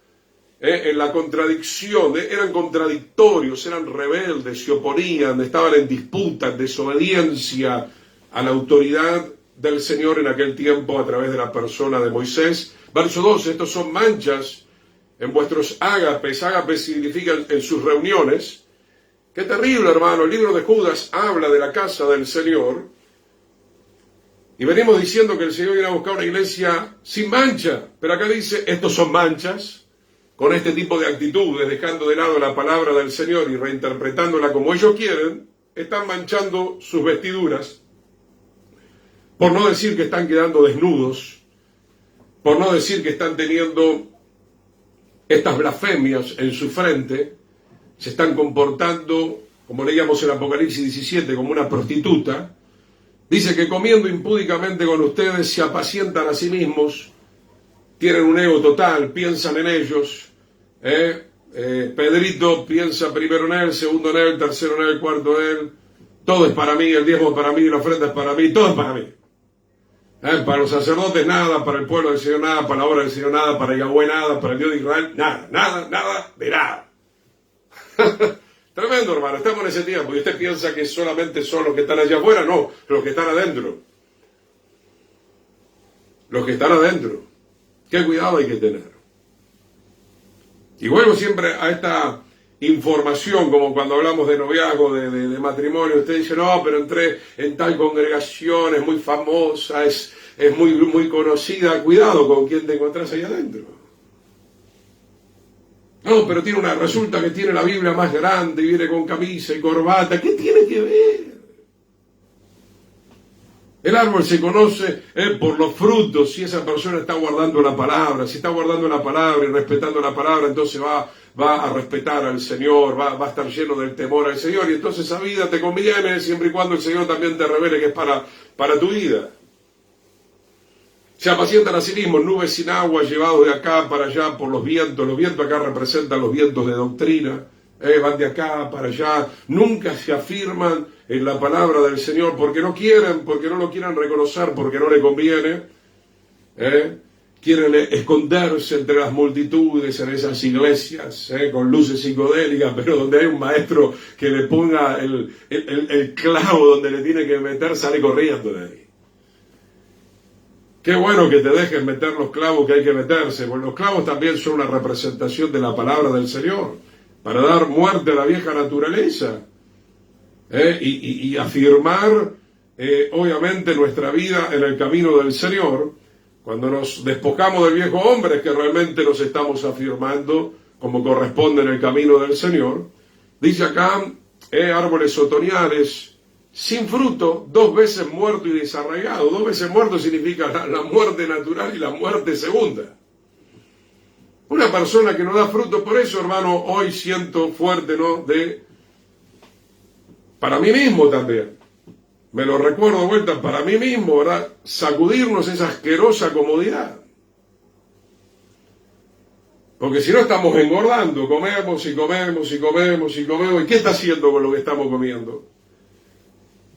en la contradicción, eran contradictorios, eran rebeldes, se oponían, estaban en disputa, en desobediencia a la autoridad del Señor en aquel tiempo a través de la persona de Moisés. Verso 12, estos son manchas en vuestros ágapes. Ágapes significan en sus reuniones. Qué terrible, hermano. El libro de Judas habla de la casa del Señor. Y venimos diciendo que el Señor viene a buscar una iglesia sin mancha. Pero acá dice, estos son manchas. Con este tipo de actitudes, dejando de lado la palabra del Señor y reinterpretándola como ellos quieren, están manchando sus vestiduras. Por no decir que están quedando desnudos. Por no decir que están teniendo estas blasfemias en su frente. Se están comportando, como leíamos en Apocalipsis 17, como una prostituta. Dice que comiendo impúdicamente con ustedes se apacientan a sí mismos, tienen un ego total, piensan en ellos. Pedrito piensa primero en él, segundo en él, tercero en él, cuarto en él. Todo es para mí, el diezmo es para mí, la ofrenda es para mí, todo es para mí. Para los sacerdotes nada, para el pueblo del Señor nada, para la obra del Señor nada, para Yahweh nada, para el Dios de Israel nada de nada. Tremendo, hermano, estamos en ese tiempo y usted piensa que solamente son los que están allá afuera. No, los que están adentro. Los que están adentro. Qué cuidado hay que tener. Y vuelvo siempre a esta información, como cuando hablamos de noviazgo, de matrimonio. Usted dice, no, pero entré en tal congregación, es muy famosa, es muy conocida. Cuidado con quién te encontrás ahí adentro. No, pero resulta que tiene la Biblia más grande y viene con camisa y corbata. ¿Qué tiene que ver? El árbol se conoce por los frutos. Si esa persona está guardando la palabra, si está guardando la palabra y respetando la palabra, entonces va a respetar al Señor, va a estar lleno del temor al Señor, y entonces esa vida te conviene siempre y cuando el Señor también te revele que es para tu vida. Se apacientan a sí mismos, nubes sin agua, llevados de acá para allá por los vientos. Los vientos acá representan los vientos de doctrina. Van de acá para allá, nunca se afirman en la palabra del Señor porque no lo quieren reconocer, porque no le conviene. Quieren esconderse entre las multitudes en esas iglesias, con luces psicodélicas, pero donde hay un maestro que le ponga el clavo donde le tiene que meter, sale corriendo de ahí. Qué bueno que te dejen meter los clavos que hay que meterse, porque los clavos también son una representación de la palabra del Señor, para dar muerte a la vieja naturaleza, y afirmar, obviamente, nuestra vida en el camino del Señor. Cuando nos despojamos del viejo hombre, es que realmente nos estamos afirmando como corresponde en el camino del Señor. Dice acá, árboles otoñales, sin fruto, 2 veces muerto y desarraigado. 2 veces muerto significa la muerte natural y la muerte segunda. Una persona que no da fruto, por eso, hermano, hoy siento fuerte, ¿no? Para mí mismo también. Me lo recuerdo de vuelta, para mí mismo, ¿verdad? Sacudirnos esa asquerosa comodidad. Porque si no estamos engordando, comemos y comemos y comemos y comemos. ¿Y qué está haciendo con lo que estamos comiendo?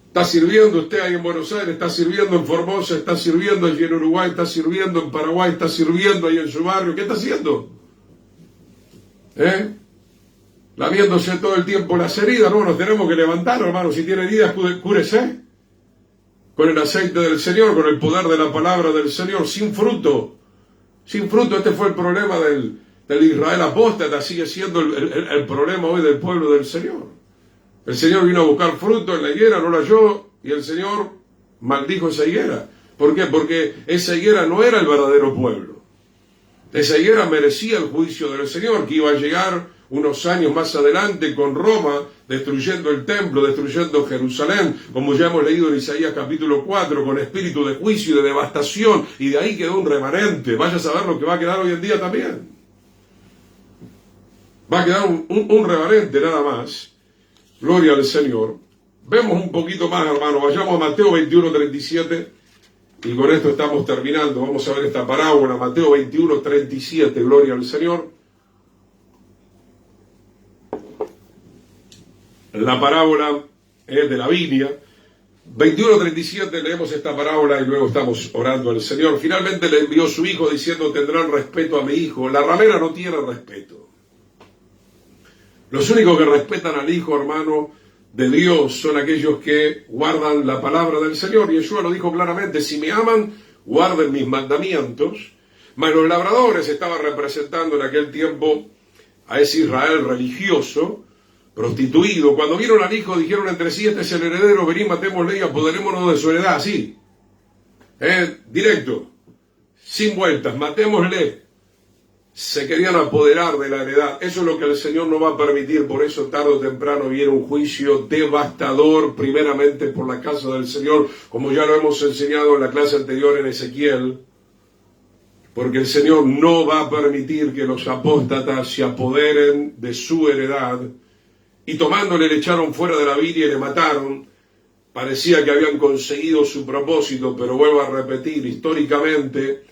¿Está sirviendo usted ahí en Buenos Aires? ¿Está sirviendo en Formosa? ¿Está sirviendo allí en Uruguay? ¿Está sirviendo en Paraguay? ¿Está sirviendo ahí en su barrio? ¿Qué está haciendo? Lamiéndose todo el tiempo las heridas. No, nos tenemos que levantar, hermano. Si tiene heridas, cúrese. con el aceite del Señor, con el poder de la palabra del Señor, sin fruto. Sin fruto. Este fue el problema del Israel apóstata, sigue siendo el problema hoy del pueblo del Señor. El Señor vino a buscar fruto en la higuera, no la halló, y el Señor maldijo esa higuera. ¿Por qué? Porque esa higuera no era el verdadero pueblo. Esa higuera merecía el juicio del Señor, que iba a llegar unos años más adelante con Roma, destruyendo el templo, destruyendo Jerusalén, como ya hemos leído en Isaías capítulo 4, con espíritu de juicio y de devastación, y de ahí quedó un remanente. Vaya a saber lo que va a quedar hoy en día también. Va a quedar un remanente nada más. Gloria al Señor. Vemos un poquito más, hermano. Vayamos a Mateo 21:37. Y con esto estamos terminando. Vamos a ver esta parábola. Mateo 21:37. Gloria al Señor. La parábola es de la viña. 21:37 leemos esta parábola y luego estamos orando al Señor. Finalmente le envió su hijo diciendo: tendrán respeto a mi hijo. La ramera no tiene respeto. Los únicos que respetan al Hijo, hermano, de Dios son aquellos que guardan la palabra del Señor. Y Yeshua lo dijo claramente: si me aman, guarden mis mandamientos. Mas los labradores estaban representando en aquel tiempo a ese Israel religioso, prostituido. Cuando vieron al Hijo, dijeron entre sí: este es el heredero, venid, matémosle y apoderémonos de su heredad. Así, directo, sin vueltas, matémosle. Se querían apoderar de la heredad. Eso es lo que el Señor no va a permitir. Por eso tarde o temprano viene un juicio devastador, primeramente por la casa del Señor, como ya lo hemos enseñado en la clase anterior en Ezequiel, porque el Señor no va a permitir que los apóstatas se apoderen de su heredad. Y tomándole le echaron fuera de la viña y le mataron. Parecía que habían conseguido su propósito, pero vuelvo a repetir, históricamente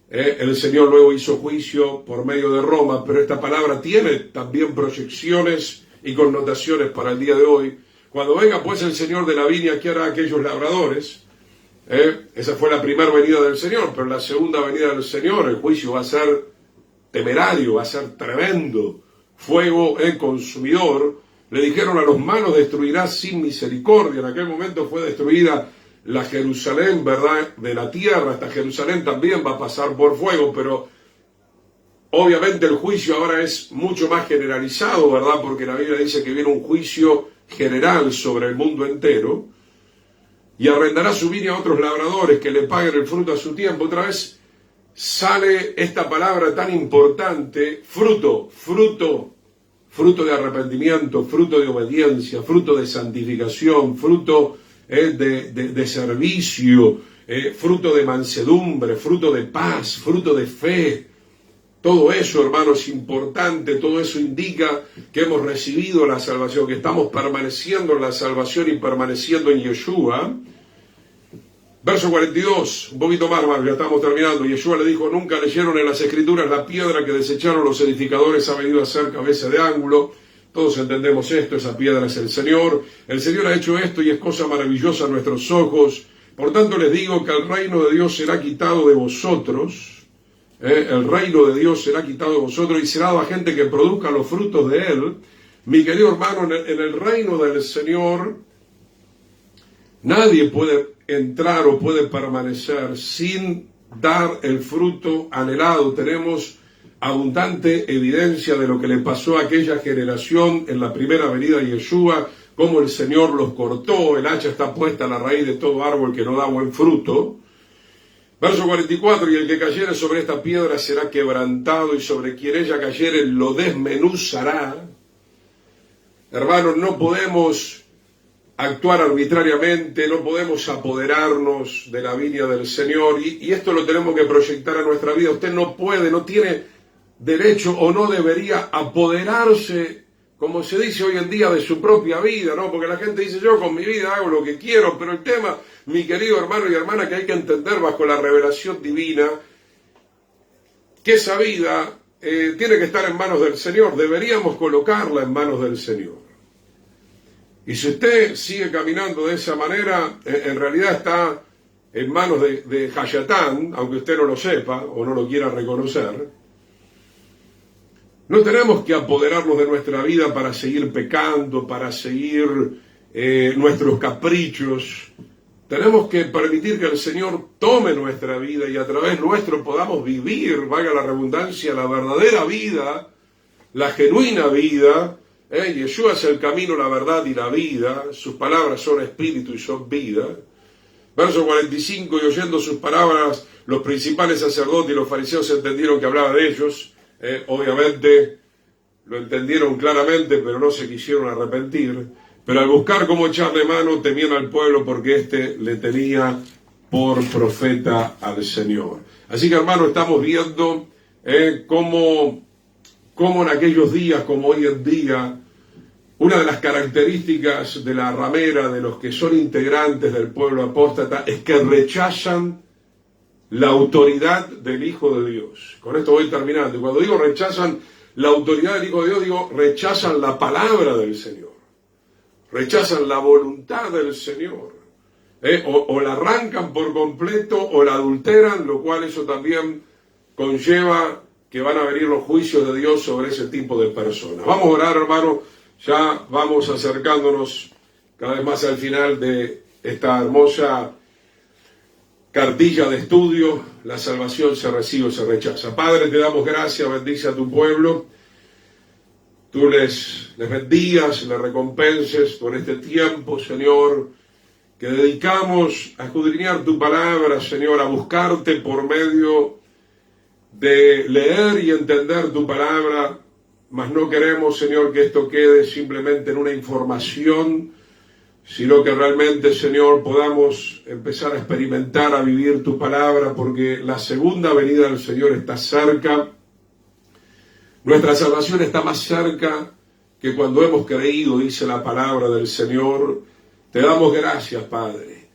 el Señor luego hizo juicio por medio de Roma, pero esta palabra tiene también proyecciones y connotaciones para el día de hoy. Cuando venga pues el Señor de la viña, ¿qué hará aquellos labradores? Esa fue la primera venida del Señor, pero la segunda venida del Señor, el juicio va a ser temerario, va a ser tremendo, fuego consumidor. Le dijeron: a los malos destruirás sin misericordia. En aquel momento fue destruida la Jerusalén, ¿verdad?, de la tierra. Hasta Jerusalén también va a pasar por fuego, pero obviamente el juicio ahora es mucho más generalizado, ¿verdad?, porque la Biblia dice que viene un juicio general sobre el mundo entero. Y arrendará su viña a otros labradores que le paguen el fruto a su tiempo. Otra vez sale esta palabra tan importante: fruto, fruto. Fruto de arrepentimiento, fruto de obediencia, fruto de santificación, fruto de servicio, fruto de mansedumbre, fruto de paz, fruto de fe. Todo eso, hermanos, es importante. Todo eso indica que hemos recibido la salvación, que estamos permaneciendo en la salvación y permaneciendo en Yeshua. Verso 42, un poquito más, hermano, ya estamos terminando. Yeshua le dijo: nunca leyeron en las Escrituras: la piedra que desecharon los edificadores ha venido a ser cabeza de ángulo. Todos entendemos esto: esa piedra es el Señor. El Señor ha hecho esto y es cosa maravillosa a nuestros ojos. Por tanto les digo que el reino de Dios será quitado de vosotros. El reino de Dios será quitado de vosotros y será dado a gente que produzca los frutos de él. Mi querido hermano, en el reino del Señor nadie puede entrar o puede permanecer sin dar el fruto anhelado. Tenemos abundante evidencia de lo que le pasó a aquella generación en la primera venida de Yeshua, cómo el Señor los cortó. El hacha está puesta a la raíz de todo árbol que no da buen fruto. Verso 44, y el que cayere sobre esta piedra será quebrantado, y sobre quien ella cayere lo desmenuzará. Hermanos, no podemos actuar arbitrariamente, no podemos apoderarnos de la viña del Señor, y esto lo tenemos que proyectar a nuestra vida. Usted no puede, no tiene derecho o no debería apoderarse, como se dice hoy en día, de su propia vida, ¿no? Porque la gente dice: yo con mi vida hago lo que quiero. Pero el tema, mi querido hermano y hermana, que hay que entender bajo la revelación divina, que esa vida tiene que estar en manos del Señor. Deberíamos colocarla en manos del Señor. Y si usted sigue caminando de esa manera, en realidad está en manos de Hayatán, aunque usted no lo sepa o no lo quiera reconocer. No tenemos que apoderarnos de nuestra vida para seguir pecando, para seguir nuestros caprichos. Tenemos que permitir que el Señor tome nuestra vida y a través nuestro podamos vivir, valga la redundancia, la verdadera vida, la genuina vida. Yeshua es el camino, la verdad y la vida. Sus palabras son espíritu y son vida. Verso 45, y oyendo sus palabras, los principales sacerdotes y los fariseos entendieron que hablaba de ellos. Obviamente lo entendieron claramente, pero no se quisieron arrepentir. Pero al buscar cómo echarle mano, temían al pueblo porque éste le tenía por profeta al Señor. Así que, hermano, estamos viendo cómo en aquellos días, como hoy en día, una de las características de la ramera, de los que son integrantes del pueblo apóstata, es que rechazan la autoridad del Hijo de Dios. Con esto voy terminando. Y cuando digo rechazan la autoridad del Hijo de Dios, digo rechazan la palabra del Señor. Rechazan la voluntad del Señor. O la arrancan por completo o la adulteran, lo cual eso también conlleva que van a venir los juicios de Dios sobre ese tipo de personas. Vamos a orar, hermano. Ya vamos acercándonos cada vez más al final de esta hermosa cartilla de estudio. La salvación se recibe o se rechaza. Padre, te damos gracias, bendice a tu pueblo. Tú les bendigas, les recompenses por este tiempo, Señor, que dedicamos a escudriñar tu palabra, Señor, a buscarte por medio de leer y entender tu palabra. Mas no queremos, Señor, que esto quede simplemente en una información, sino que realmente, Señor, podamos empezar a experimentar, a vivir tu palabra, porque la segunda venida del Señor está cerca. Nuestra salvación está más cerca que cuando hemos creído, dice la palabra del Señor. Te damos gracias, Padre.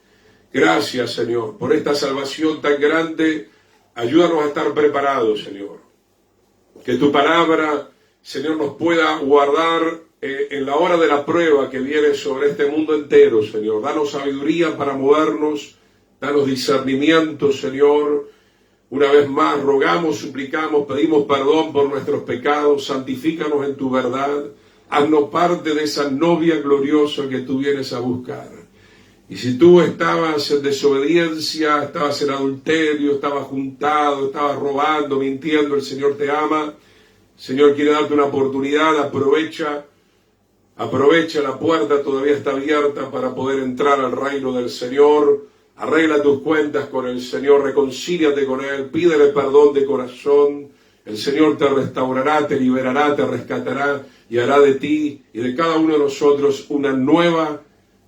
Gracias, Señor, por esta salvación tan grande. Ayúdanos a estar preparados, Señor. Que tu palabra, Señor, nos pueda guardar en la hora de la prueba que viene sobre este mundo entero, Señor. Danos sabiduría para movernos, danos discernimiento, Señor. Una vez más, rogamos, suplicamos, pedimos perdón por nuestros pecados, santifícanos en tu verdad, haznos parte de esa novia gloriosa que tú vienes a buscar. Y si tú estabas en desobediencia, estabas en adulterio, estabas juntado, estabas robando, mintiendo, el Señor te ama. El Señor quiere darte una oportunidad, aprovecha, la puerta todavía está abierta para poder entrar al reino del Señor. Arregla tus cuentas con el Señor, reconcíliate con Él, pídele perdón de corazón. El Señor te restaurará, te liberará, te rescatará y hará de ti y de cada uno de nosotros una nueva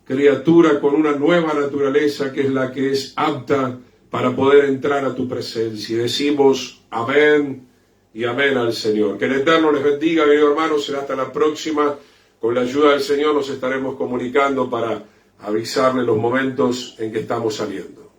criatura con una nueva naturaleza que es la que es apta para poder entrar a tu presencia. Y decimos amén y amén al Señor. Que el Eterno les bendiga, queridos hermanos. Será hasta la próxima. Con la ayuda del Señor nos estaremos comunicando para avisarle los momentos en que estamos saliendo.